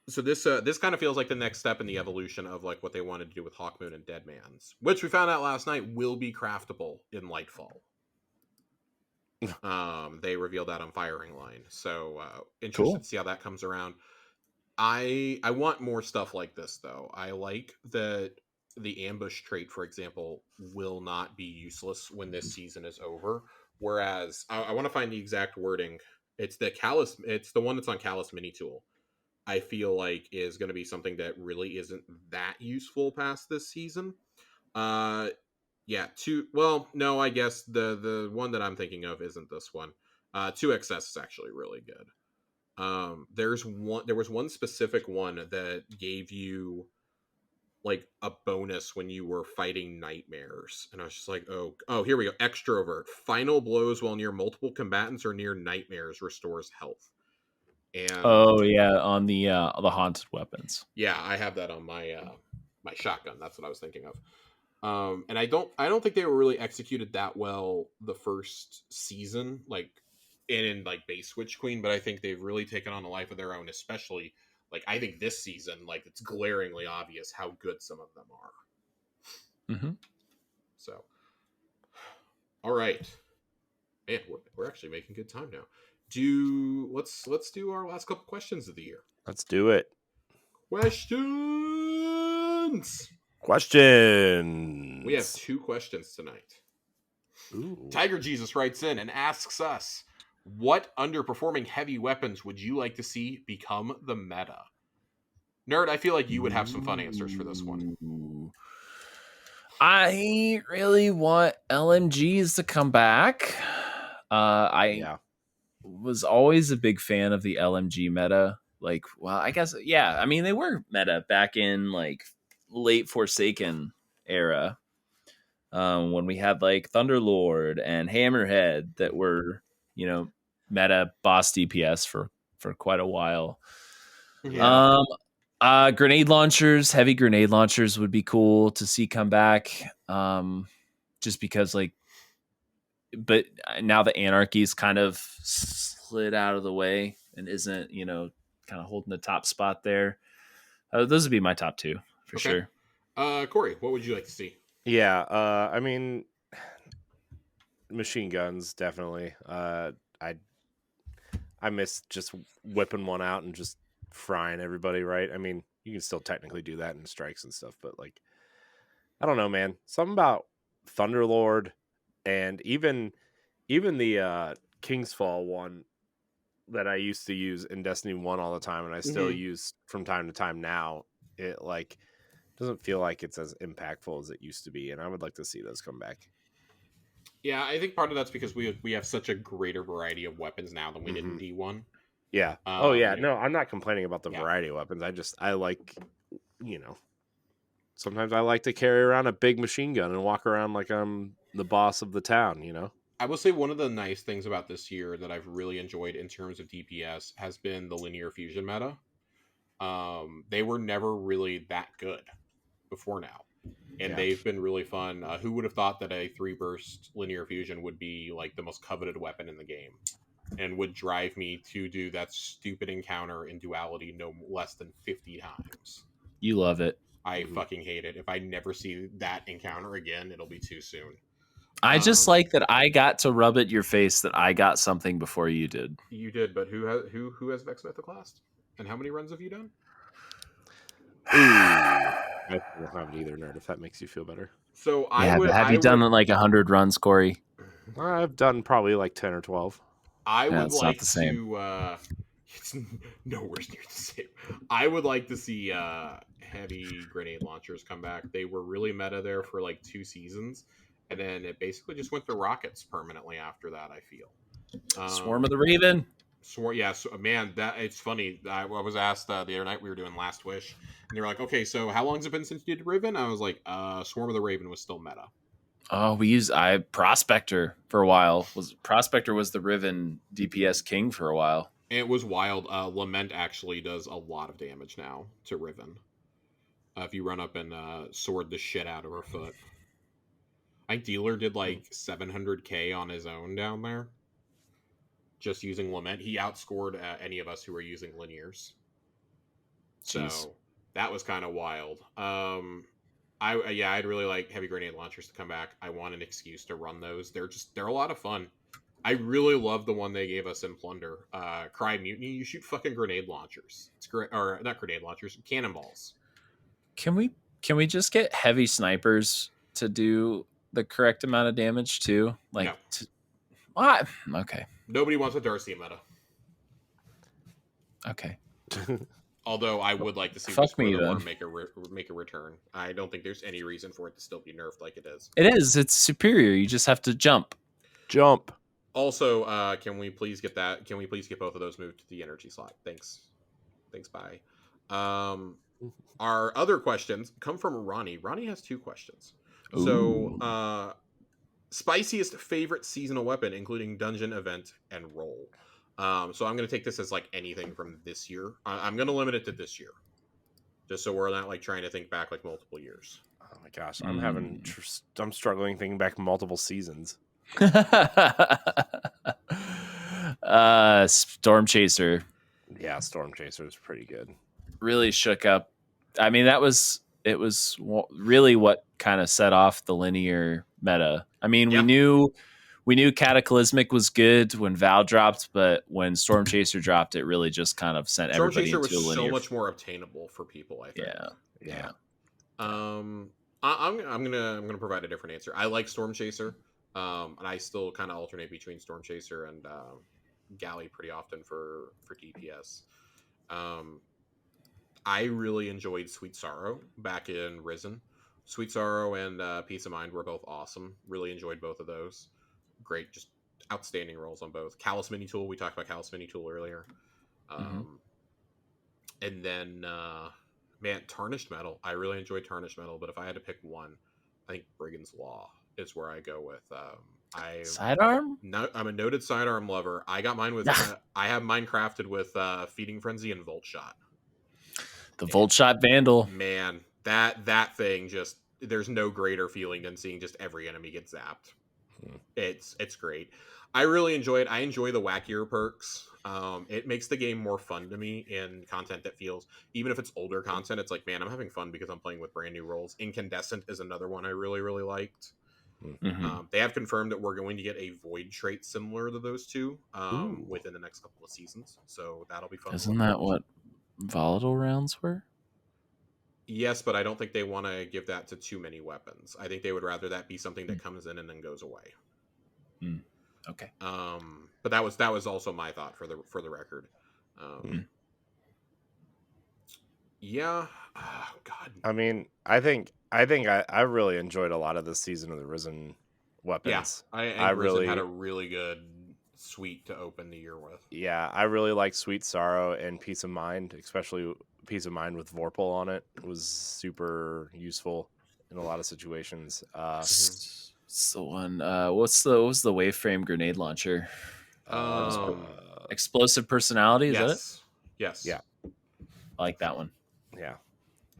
So this kind of feels like the next step in the evolution of like what they wanted to do with Hawkmoon and Deadman's, which we found out last night will be craftable in Lightfall. They revealed that on Firing Line, so interested to see how that comes around. I want more stuff like this though. I like that the ambush trait, for example, will not be useless when this season is over. Whereas I want to find the exact wording. It's the one that's on Callus Mini Tool. I feel like is going to be something that really isn't that useful past this season. Yeah, no, I guess the one that I'm thinking of isn't this one. 2XS is actually really good. There was one specific one that gave you like a bonus when you were fighting nightmares, and I was just like, oh, here we go. Extrovert. Final blows while near multiple combatants or near nightmares restores health. And Oh yeah, on the haunted weapons. yeah, I have that on my my shotgun. That's what I was thinking of. And I don't think they were really executed that well the first season, like in like base Witch Queen, but I think they've really taken on a life of their own, especially like I think this season, like it's glaringly obvious how good some of them are. Mm-hmm. So, all right, man, we're actually making good time now. Let's do our last couple questions of the year. Let's do it. Questions. Questions. We have 2 questions tonight. Ooh. Tiger Jesus writes in and asks us, what underperforming heavy weapons would you like to see become the meta? Nerd, I feel like you would have some fun answers for this one. I really want LMGs to come back. I was always a big fan of the LMG meta. Like, well, I guess, yeah. I mean, they were meta back in like late Forsaken era, when we had like Thunderlord and Hammerhead that were, meta boss DPS for quite a while. Yeah. Grenade launchers, heavy grenade launchers would be cool to see come back. Just because but now the Anarchy's kind of slid out of the way and isn't, kind of holding the top spot there. Those would be my top 2 for sure. Corey, what would you like to see? Yeah, I mean, machine guns definitely. I miss just whipping one out and just frying everybody, right? I mean, you can still technically do that in strikes and stuff, but like, I don't know, man. Something about Thunderlord and even the King's Fall one that I used to use in Destiny 1 all the time, and I still use from time to time now. It like doesn't feel like it's as impactful as it used to be, and I would like to see those come back. Yeah, I think part of that's because we have such a greater variety of weapons now than we did in D1. Yeah. No, I'm not complaining about the variety of weapons. I like, sometimes I like to carry around a big machine gun and walk around like I'm the boss of the town, I will say one of the nice things about this year that I've really enjoyed in terms of DPS has been the linear fusion meta. They were never really that good before now, and they've been really fun. Who would have thought that a 3-burst linear fusion would be like the most coveted weapon in the game and would drive me to do that stupid encounter in duality no less than 50 times. You love it. I fucking hate it. If I never see that encounter again, it'll be too soon. I just like that I got to rub it your face that I got something before you did. You did, but who has Vex Mythoclast? And how many runs have you done? I don't have it either, Nerd, if that makes you feel better. So have you done like 100 runs, Corey? I've done probably like 10 or 12. I would like to it's nowhere near the same. I would like to see heavy grenade launchers come back. They were really meta there for like 2 seasons, and then it basically just went to rockets permanently after that, I feel. Swarm of the Raven. Man, that it's funny. I was asked the other night, we were doing Last Wish, and they were like, okay, so how long has it been since you did Raven? I was like, Swarm of the Raven was still meta. Oh, we used Prospector for a while. Prospector was the Riven DPS king for a while. It was wild. Lament actually does a lot of damage now to Riven. If you run up and sword the shit out of her foot. I think Dealer did like 700k on his own down there. Just using Lament. He outscored any of us who were using linears. Jeez. So that was kind of wild. I'd really like heavy grenade launchers to come back. I want an excuse to run those. They're a lot of fun. I really love the one they gave us in Plunder. Cry Mutiny, you shoot fucking grenade launchers. It's great, or not grenade launchers, cannonballs. Can we just get heavy snipers to do the correct amount of damage too? Like, no. What? Okay. Nobody wants a Darcy meta. Okay. Although I would like to see Fuck me then. make a return. I don't think there's any reason for it to still be nerfed like it is. It is. It's superior. You just have to jump. Also, can we please get that? Can we please get both of those moved to the energy slot? Thanks. Bye. Our other questions come from Ronnie. Ronnie has 2 questions. Ooh. So, spiciest favorite seasonal weapon, including dungeon, event, and role. So I'm going to take this as like anything from this year. I'm going to limit it to this year, just so we're not like trying to think back like multiple years. Oh my gosh, I'm struggling thinking back multiple seasons. Storm Chaser Yeah, Storm Chaser is pretty good. really shook up. I mean, it was really what kind of set off the linear meta. I mean, Yeah. we knew Cataclysmic was good when Val dropped, but when Storm Chaser dropped, it really just kind of sent Storm everybody Chaser into was a linear. so much more obtainable for people, I think. Yeah. I'm gonna provide a different answer. I like Storm Chaser, and I still kind of alternate between Storm Chaser and Galley pretty often for DPS. I really enjoyed Sweet Sorrow back in Risen. Sweet Sorrow and Peace of Mind were both awesome. Really enjoyed both of those. Great, just outstanding roles on both. Callous Mini Tool, we talked about Callous Mini Tool earlier. And then, man, Tarnished Metal. I really enjoyed Tarnished Metal, but if I had to pick one, I think Brigand's Law is where I go with. Sidearm? No, I'm a noted sidearm lover. I got mine with. I have mine crafted with Feeding Frenzy and Volt Shot. The Volt Shot Vandal. Man, that thing just, there's no greater feeling than seeing just every enemy get zapped. It's great. I really enjoy it. I enjoy the wackier perks. It makes the game more fun to me in content that feels, even if it's older content, it's like, man, I'm having fun because I'm playing with brand new roles. Incandescent is another one I really, really liked. They have confirmed that we're going to get a void trait similar to those two within the next couple of seasons. So that'll be fun. Isn't that what volatile rounds were? Yes, but I don't think they want to give that to too many weapons. I think they would rather that be something that comes in and then goes away. Okay. But that was also my thought for the record. Yeah. Oh, God. I mean, I think I really enjoyed a lot of this season of the Risen weapons. Yeah, I Risen really had a really good suite to open the year with. Yeah, I really like Sweet Sorrow and Peace of Mind, especially Peace of Mind with Vorpal on it. It was super useful in a lot of situations. It's the one. What was the Waveframe grenade launcher? Explosive Personality. Is that it? Yes. Yeah. I like that one. Yeah.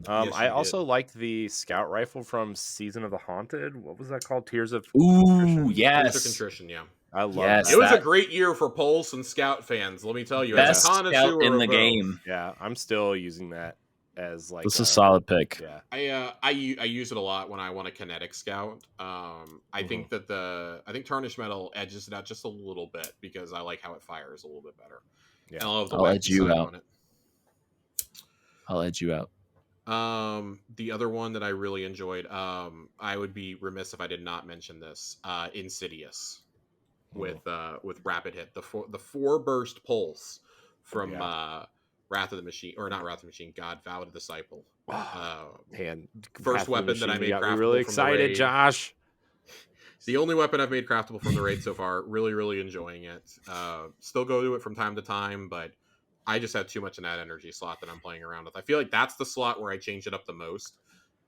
Yes, I also liked the scout rifle from Season of the Haunted. What was that called? Tears of Ooh, Contrition? yes. Tears of Contrition, yeah. I love Yes, that. It was a great year for Pulse and Scout fans. Let me tell you, Best as a connoisseur scout in the of both. game. Yeah, I'm still using that as like. This is a solid pick. Yeah. I use it a lot when I want a kinetic scout. I think that I think Tarnished Metal edges it out just a little bit because I like how it fires a little bit better. Yeah. And I love the I'll edge you design out. on it. I'll edge you out. The other one that I really enjoyed, I would be remiss if I did not mention this. Insidious with Rapid Hit, the four burst pulse from Wrath of the Machine, or not Wrath of the Machine, God, Vow of the Disciple. Man, first weapon that I made got craftable. Me really from the excited, raid. Josh. The only weapon I've made craftable from the raid so far. Really, really enjoying it. Still go to it from time to time, but I just have too much in that energy slot that I'm playing around with. I feel like that's the slot where I change it up the most.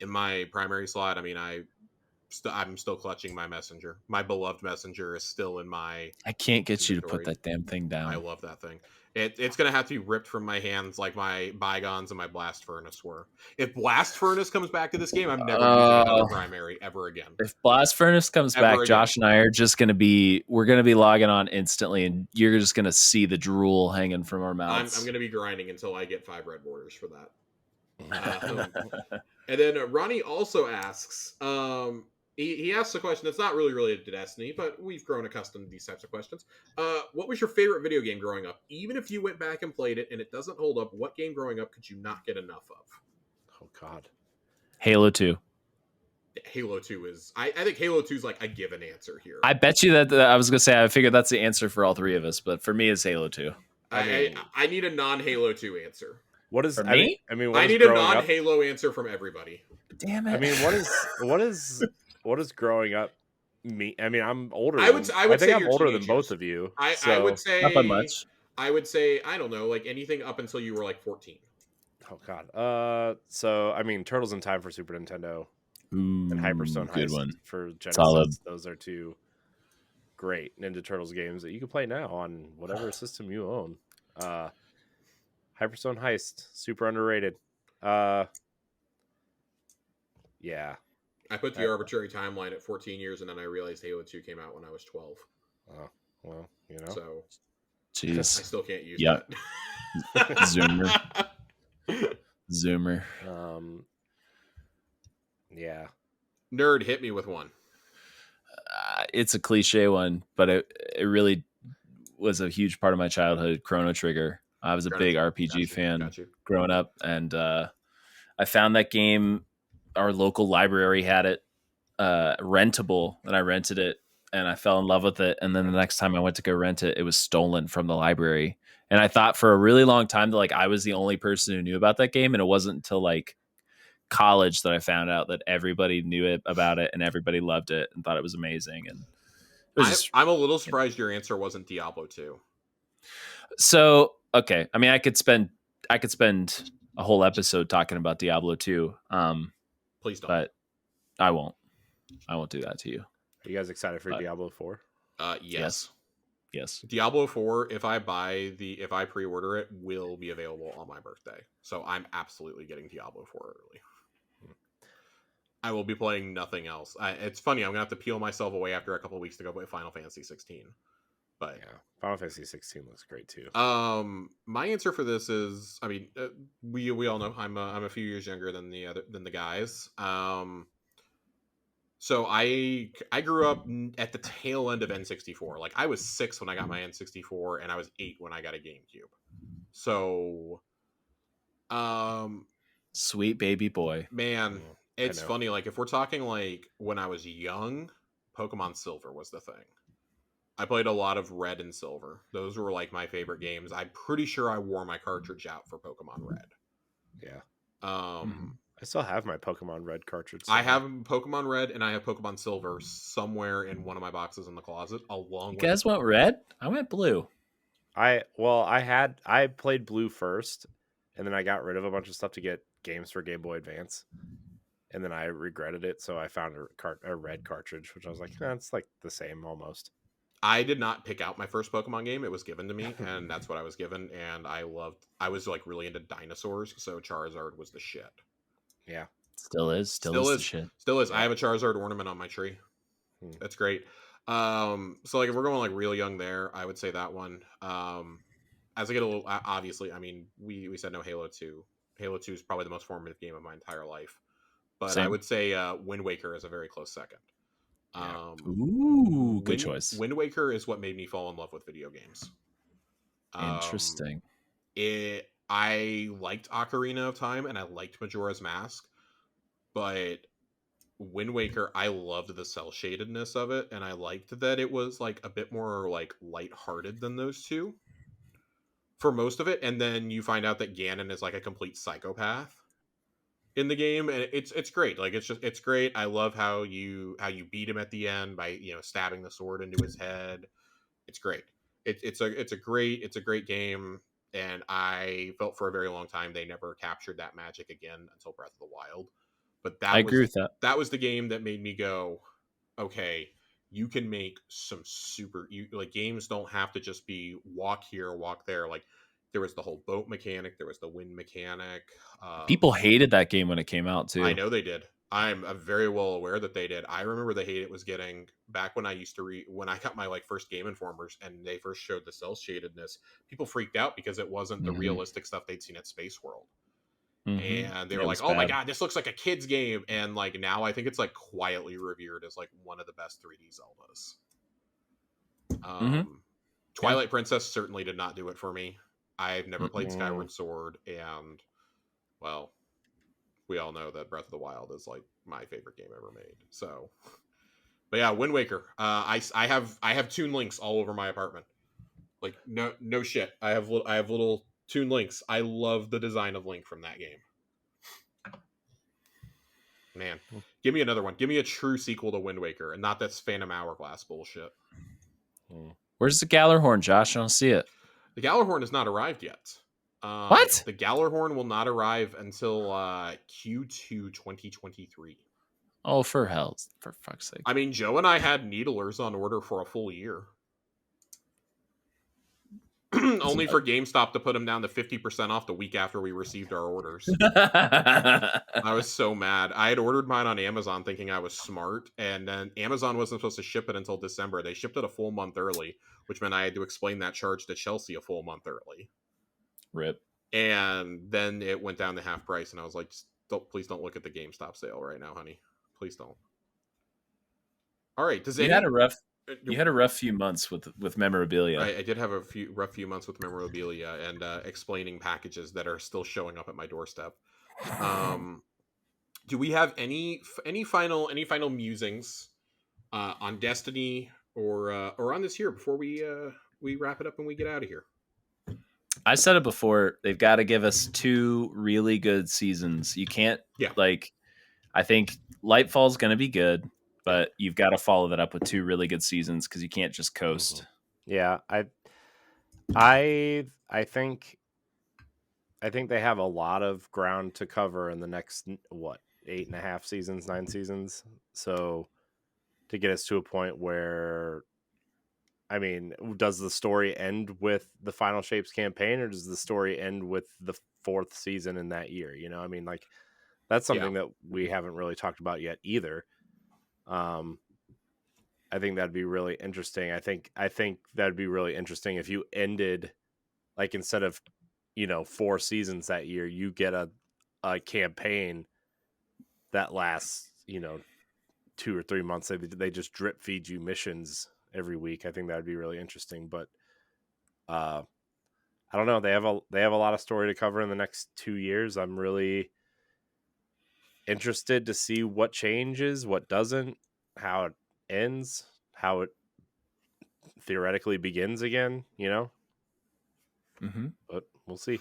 In my primary slot, I mean, I'm still clutching my messenger. My beloved messenger is still in my. I can't get inventory. you to put that damn thing down. I love that thing. It's gonna have to be ripped from my hands like my Bygones and my Blast Furnace were. If Blast Furnace comes back to this game, I'm never using another primary ever again. If Blast Furnace comes back, Josh and I are just gonna be logging on instantly, and you're just gonna see the drool hanging from our mouths. I'm gonna be grinding until I get 5 red borders for that. And then Ronnie also asks, he asks a question that's not really related to Destiny, but we've grown accustomed to these types of questions. What was your favorite video game growing up? Even if you went back and played it and it doesn't hold up, what game growing up could you not get enough of? Oh, God. Halo 2. Halo 2 is... I think Halo 2 is like a given answer here. I bet you that... I was going to say, I figured that's the answer for all three of us, but for me, it's Halo 2. I need a non-Halo 2 answer. What is... For me? I mean, I need a non-Halo answer from everybody. Damn it. I mean, what is growing up me? I mean, I'm older. I think I'm older than both of you. I would say not by much. I would say, I don't know, like anything up until you were like 14. Oh God. So I mean, Turtles in Time for Super Nintendo and Hyperstone Good Heist one. for Genesis. Solid. Those are two great Ninja Turtles games that you can play now on whatever system you own. Hyperstone Heist, super underrated. Yeah. I put the arbitrary timeline at 14 years, and then I realized Halo 2 came out when I was 12. Well, you know. So I Jeez. still can't use Yep. that. Zoomer. Yeah. Nerd, hit me with one. It's a cliche one, but it really was a huge part of my childhood. Chrono Trigger. I was a big RPG fan growing up, and I found that game. Our local library had it rentable, and I rented it, and I fell in love with it. And then the next time I went to go rent it, it was stolen from the library. And I thought for a really long time that like I was the only person who knew about that game, and it wasn't until like college that I found out that everybody knew about it and everybody loved it and thought it was amazing. And it was just, I'm a little surprised your answer wasn't Diablo 2. So okay, I mean, I could spend a whole episode talking about Diablo 2. Please don't. But I won't. I won't do that to you. Are you guys excited for Diablo 4? Yes. Diablo 4, if I pre-order it, will be available on my birthday. So I'm absolutely getting Diablo 4 early. I will be playing nothing else. It's funny, I'm gonna have to peel myself away after a couple of weeks to go play Final Fantasy 16. But yeah, Final Fantasy 16 looks great too. My answer for this is, I mean, we all know I'm a few years younger than the guys. So I grew up at the tail end of N64. Like I was 6 when I got my N64, and I was 8 when I got a GameCube. So, sweet baby boy, man, it's funny. Like if we're talking like when I was young, Pokemon Silver was the thing. I played a lot of Red and Silver. Those were like my favorite games. I'm pretty sure I wore my cartridge out for Pokemon Red. Yeah. I still have my Pokemon Red cartridge. I have Pokemon Red and I have Pokemon Silver somewhere in one of my boxes in the closet. You guys went Red? I went Blue. I played Blue first, and then I got rid of a bunch of stuff to get games for Game Boy Advance, and then I regretted it, so I found a red cartridge, which I was like, it's like the same almost. I did not pick out my first Pokemon game. It was given to me, and that's what I was given, and I was like really into dinosaurs, so Charizard was the shit. Yeah. Still is the shit. Still is. Yeah. I have a Charizard ornament on my tree. That's great. So like if we're going like real young there, I would say that one. As I get a little, obviously, I mean, we said no Halo 2. Halo 2 is probably the most formative game of my entire life. But same. I would say Wind Waker is a very close second. Ooh, good choice. Wind Waker is what made me fall in love with video games. Interesting. I liked Ocarina of Time and I liked Majora's Mask, but Wind Waker, I loved the cell shadedness of it, and I liked that it was like a bit more like lighthearted than those two for most of it. And then you find out that Ganon is like a complete psychopath in the game, and it's great. Like it's great. I love how you beat him at the end by stabbing the sword into his head. It's great. It's a great game, and I felt for a very long time they never captured that magic again until Breath of the Wild. But I agree with that. That was the game that made me go, okay, you can make some games don't have to just be walk here, walk there. Like there was the whole boat mechanic, there was the wind mechanic. People hated that game when it came out too. I know they did. I'm very well aware that they did. I remember the hate it was getting back when I used to when I got my first Game Informers and they first showed the cell shadedness. People freaked out because it wasn't the realistic stuff they'd seen at Space World. And they were like, "Oh my god, this looks like a kid's game." And now I think it's quietly revered as one of the best 3D Zeldas. Twilight Princess certainly did not do it for me. I've never played Skyward Sword, and well, we all know that Breath of the Wild is my favorite game ever made. So, but yeah, Wind Waker. I have Toon Links all over my apartment. No shit. I have little Toon Links. I love the design of Link from that game. Man, give me another one. Give me a true sequel to Wind Waker, and not this Phantom Hourglass bullshit. Where's the Gallarhorn, Josh? I don't see it. The Gallarhorn has not arrived yet. What? The Gallarhorn will not arrive until Q2 2023. Oh, for fuck's sake. I mean, Joe and I had Needlers on order for a full year. Only for GameStop to put them down to 50% off the week after we received our orders. I was so mad. I had ordered mine on Amazon thinking I was smart, and then Amazon wasn't supposed to ship it until December. They shipped it a full month early, which meant I had to explain that charge to Chelsea a full month early. Rip. And then it went down to half price, and I was like, please don't look at the GameStop sale right now, honey. Please don't. All right. You had a rough few months with memorabilia. I did have a rough few months with memorabilia and explaining packages that are still showing up at my doorstep. Do we have any final musings on Destiny or on this year before we wrap it up and we get out of here? I said it before. They've got to give us 2 really good seasons. You can't I think Lightfall's going to be good, but you've got to follow that up with 2 really good seasons because you can't just coast. Yeah, I think they have a lot of ground to cover in the next 8.5 seasons, 9 seasons. So to get us to a point where, I mean, does the story end with the Final Shapes campaign, or does the story end with the 4th season in that year? You know, I mean, like, that's something that we haven't really talked about yet either. I think that'd be really interesting. I think that'd be really interesting if you ended, like, instead of 4 seasons that year, you get a campaign that lasts 2 or 3 months. They just drip feed you missions every week. I think that would be really interesting. But I don't know. They have a lot of story to cover in the next 2 years. I'm really interested to see what changes, what doesn't, how it ends, how it theoretically begins again. Mm-hmm. But we'll see.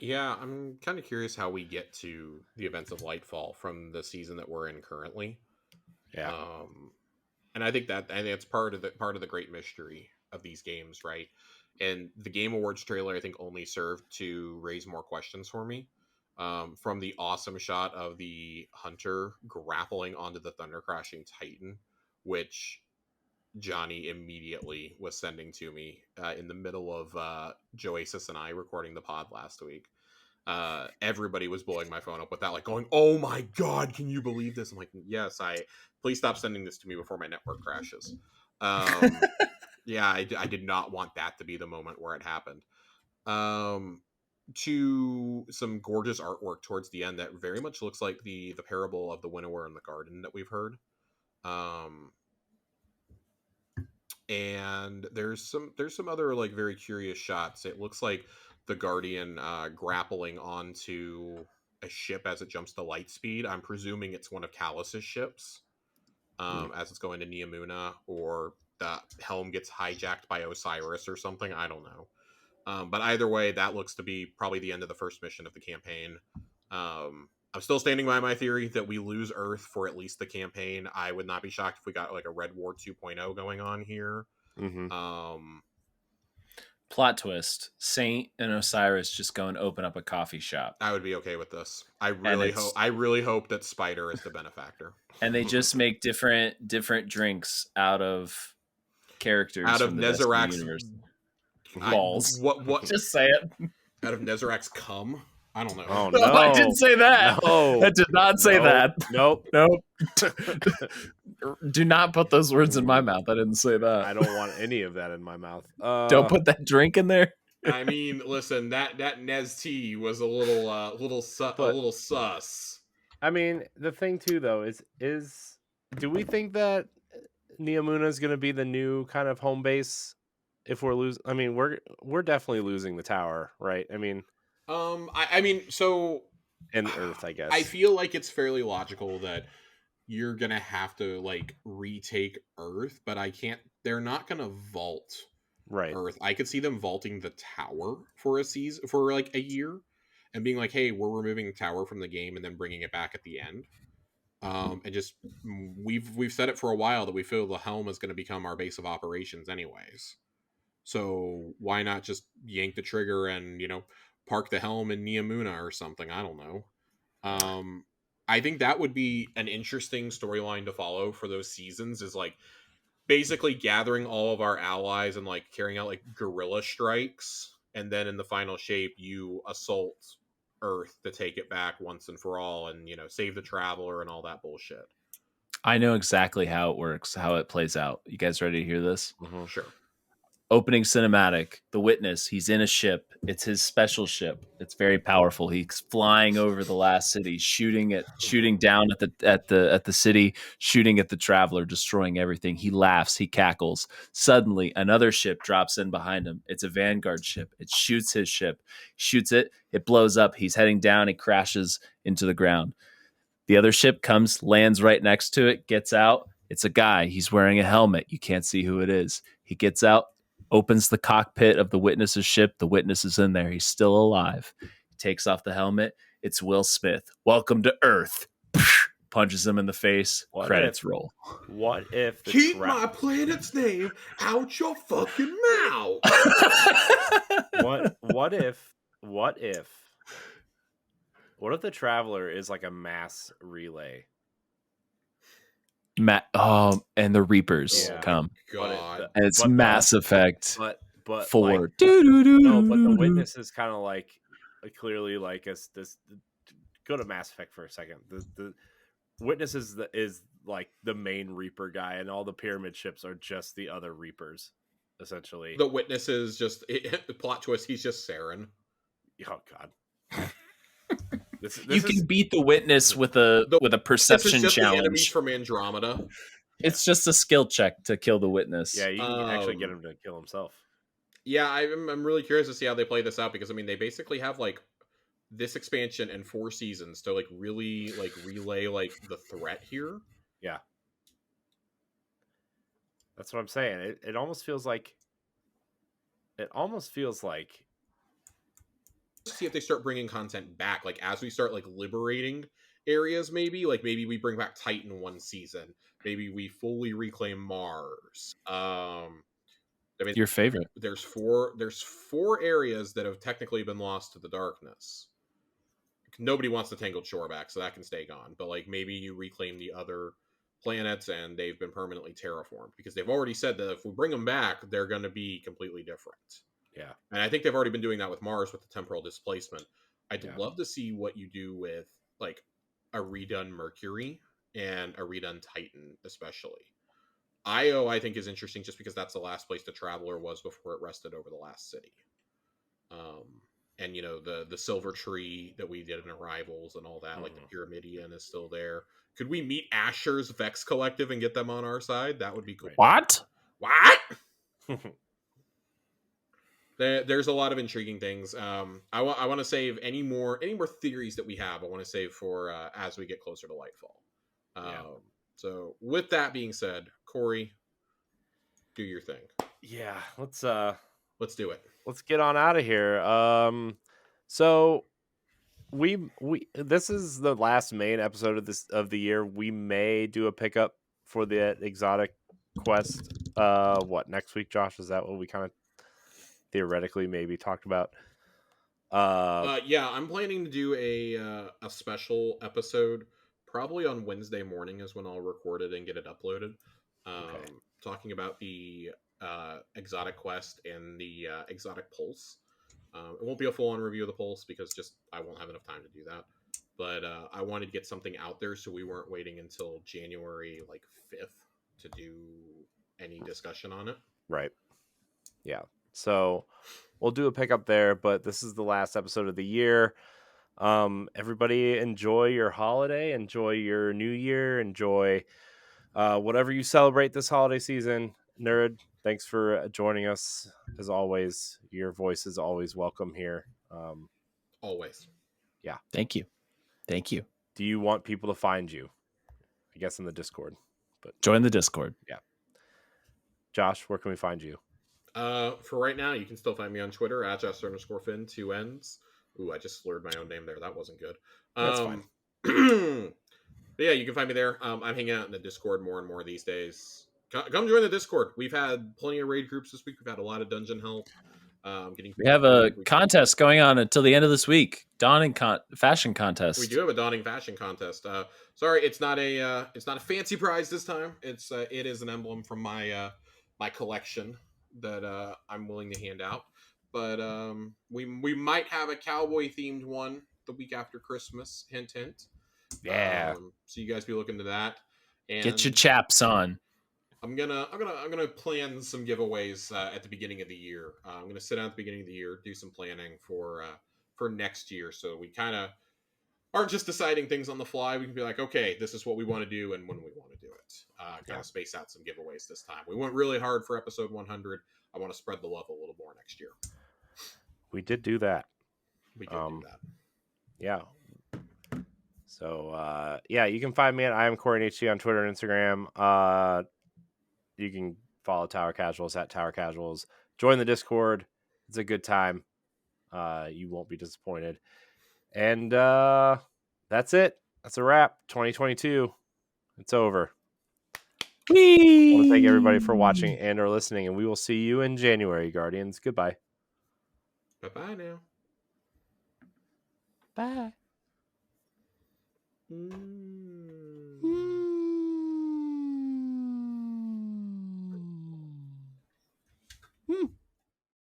Yeah, I'm kind of curious how we get to the events of Lightfall from the season that we're in currently. Yeah. And I think that's part of the great mystery of these games, right? And the Game Awards trailer, I think, only served to raise more questions for me. From the awesome shot of the Hunter grappling onto the Thunder Crashing Titan, which Johnny immediately was sending to me in the middle of Joasis and I recording the pod last week. Everybody was blowing my phone up with that, like going, "Oh my god, can you believe this?" I'm like, "Yes, please stop sending this to me before my network crashes." Yeah, I did not want that to be the moment where it happened. To some gorgeous artwork towards the end that very much looks like the parable of the Winnower in the Garden that we've heard. And there's some other, like, very curious shots. It looks like the Guardian grappling onto a ship as it jumps to light speed. I'm presuming it's one of Callus's ships as it's going to Neomuna, or the helm gets hijacked by Osiris or something. I don't know. But either way, that looks to be probably the end of the first mission of the campaign. I'm still standing by my theory that we lose Earth for at least the campaign. I would not be shocked if we got like a Red War 2.0 going on here. Mm-hmm. Plot twist: Saint and Osiris just go and open up a coffee shop. I would be okay with this. I really hope that Spider is the benefactor. And they just make different drinks out of characters out of from the Nezarec's universe. Balls. What? Just say it. Out of Nezarec's cum? I don't know. Oh, no. I didn't say that. No. I did not say that. Nope. Do not put those words in my mouth. I didn't say that. I don't want any of that in my mouth. Don't put that drink in there. I mean, listen, that Nez tea was a little sus. I mean, the thing too, though, is do we think that Neomuna is going to be the new kind of home base if we're losing? I mean, we're definitely losing the tower, right? I mean, I mean, so and Earth, I guess. I feel like it's fairly logical that you're gonna have to like retake Earth, but they're not gonna vault Earth. I could see them vaulting the tower for a season, for like a year, and being like, "Hey, we're removing the tower from the game," and then bringing it back at the end. And just we've said it for a while that we feel the helm is going to become our base of operations, anyways. So why not just yank the trigger and park the helm in Niamuna or something? I don't know. I think that would be an interesting storyline to follow for those seasons. Is like basically gathering all of our allies and like carrying out like guerrilla strikes, and then in the final shape you assault Earth to take it back once and for all, and save the traveler and all that bullshit. I know exactly how it works, how it plays out. You guys ready to hear this? Mm-hmm. Sure. Opening cinematic, the witness, he's in a ship. It's his special ship. It's very powerful. He's flying over the last city, shooting down at the city, shooting at the traveler, destroying everything. He laughs, he cackles. Suddenly another ship drops in behind him. It's a vanguard ship. It shoots his ship, shoots it, it blows up. He's heading down, he crashes into the ground. The other ship comes, lands right next to it, gets out. It's a guy. He's wearing a helmet. You can't see who it is. He gets out, opens the cockpit of the witness's ship. The witness is in there. He's still alive. He takes off the helmet. It's Will Smith. Welcome to Earth. Punches him in the face. Credits roll. What if the Keep my planet's name out your fucking mouth? what if the traveler is like a mass relay? And the Reapers come. God. And it's Mass Effect But 4. like, no, but the witness is kind of like clearly like this. Go to Mass Effect for a second. The witness is like the main Reaper guy, and all the pyramid ships are just the other Reapers, essentially. The witness is just the plot twist. He's just Saren. Oh God. You can beat the witness with a perception This is just challenge. the enemies from Andromeda. It's just a skill check to kill the witness. Yeah, you can actually get him to kill himself. Yeah, I'm really curious to see how they play this out, because I mean they basically have like this expansion and 4 seasons to like really like relay like the threat here. Yeah, that's what I'm saying. It almost feels like. See if they start bringing content back, like as we start like liberating areas. Maybe we bring back Titan one season. Maybe we fully reclaim Mars. I mean, Your favorite? There's four areas that have technically been lost to the darkness. Nobody wants the Tangled Shore back, so that can stay gone. But like maybe you reclaim the other planets and they've been permanently terraformed, because they've already said that if we bring them back, they're going to be completely different. Yeah. And I think they've already been doing that with Mars with the temporal displacement. I'd love to see what you do with like a redone Mercury and a redone Titan, especially. Io, I think, is interesting just because that's the last place the Traveler was before it rested over the last city. And the silver tree that we did in Arrivals and all that, like the Pyramidion is still there. Could we meet Asher's Vex Collective and get them on our side? That would be cool. What? There's a lot of intriguing things. I want to save any more theories that we have. I want to save for as we get closer to Lightfall. So with that being said, Corey, do your thing. Yeah, let's do it. Let's get on out of here. So we this is the last main episode of the year. We may do a pickup for the exotic quest. What, next week, Josh? Is that what we kind of theoretically maybe talked about? Yeah, I'm planning to do a special episode probably on Wednesday morning is when I'll record it and get it uploaded. Talking about the exotic quest and the exotic pulse. It won't be a full-on review of the pulse because I won't have enough time to do that. But I wanted to get something out there so we weren't waiting until January 5th to do any discussion on it. Right. Yeah. So we'll do a pickup there, but this is the last episode of the year. Everybody enjoy your holiday, enjoy your new year, enjoy whatever you celebrate this holiday season. Nerd, thanks for joining us. As always, your voice is always welcome here. Always. Yeah. Thank you. Do you want people to find you? I guess in the Discord. But join the Discord. Yeah. Josh, where can we find you? For right now, you can still find me on Twitter at @Jester_Finn, 2 N's. Ooh, I just slurred my own name there. That wasn't good. That's fine. But yeah, you can find me there. I'm hanging out in the Discord more and more these days. come join the Discord. We've had plenty of raid groups this week. We've had a lot of dungeon help. We have a contest going on until the end of this week. Dawning fashion contest. We do have a dawning fashion contest. Sorry, it's not a fancy prize this time. It is an emblem from my my collection that I'm willing to hand out. But we might have a cowboy themed one the week after Christmas. Hint, hint. Yeah. So you guys be looking to that. And get your chaps on. I'm gonna plan some giveaways at the beginning of the year. I'm gonna sit down at the beginning of the year, do some planning for next year, so we kind of aren't just deciding things on the fly. We can be like, okay, this is what we want to do and when we want to do it. Kind of space out some giveaways this time. We went really hard for episode 100. I want to spread the love a little more next year. We did do that. We did do that. Yeah. So yeah, you can find me at I am Corey HC on Twitter and Instagram. You can follow Tower Casuals at Tower Casuals. Join the Discord. It's a good time. You won't be disappointed. And that's it. That's a wrap. 2022. It's over. I want to thank everybody for watching and or listening, and we will see you in January, Guardians. Goodbye. Bye-bye now. Bye.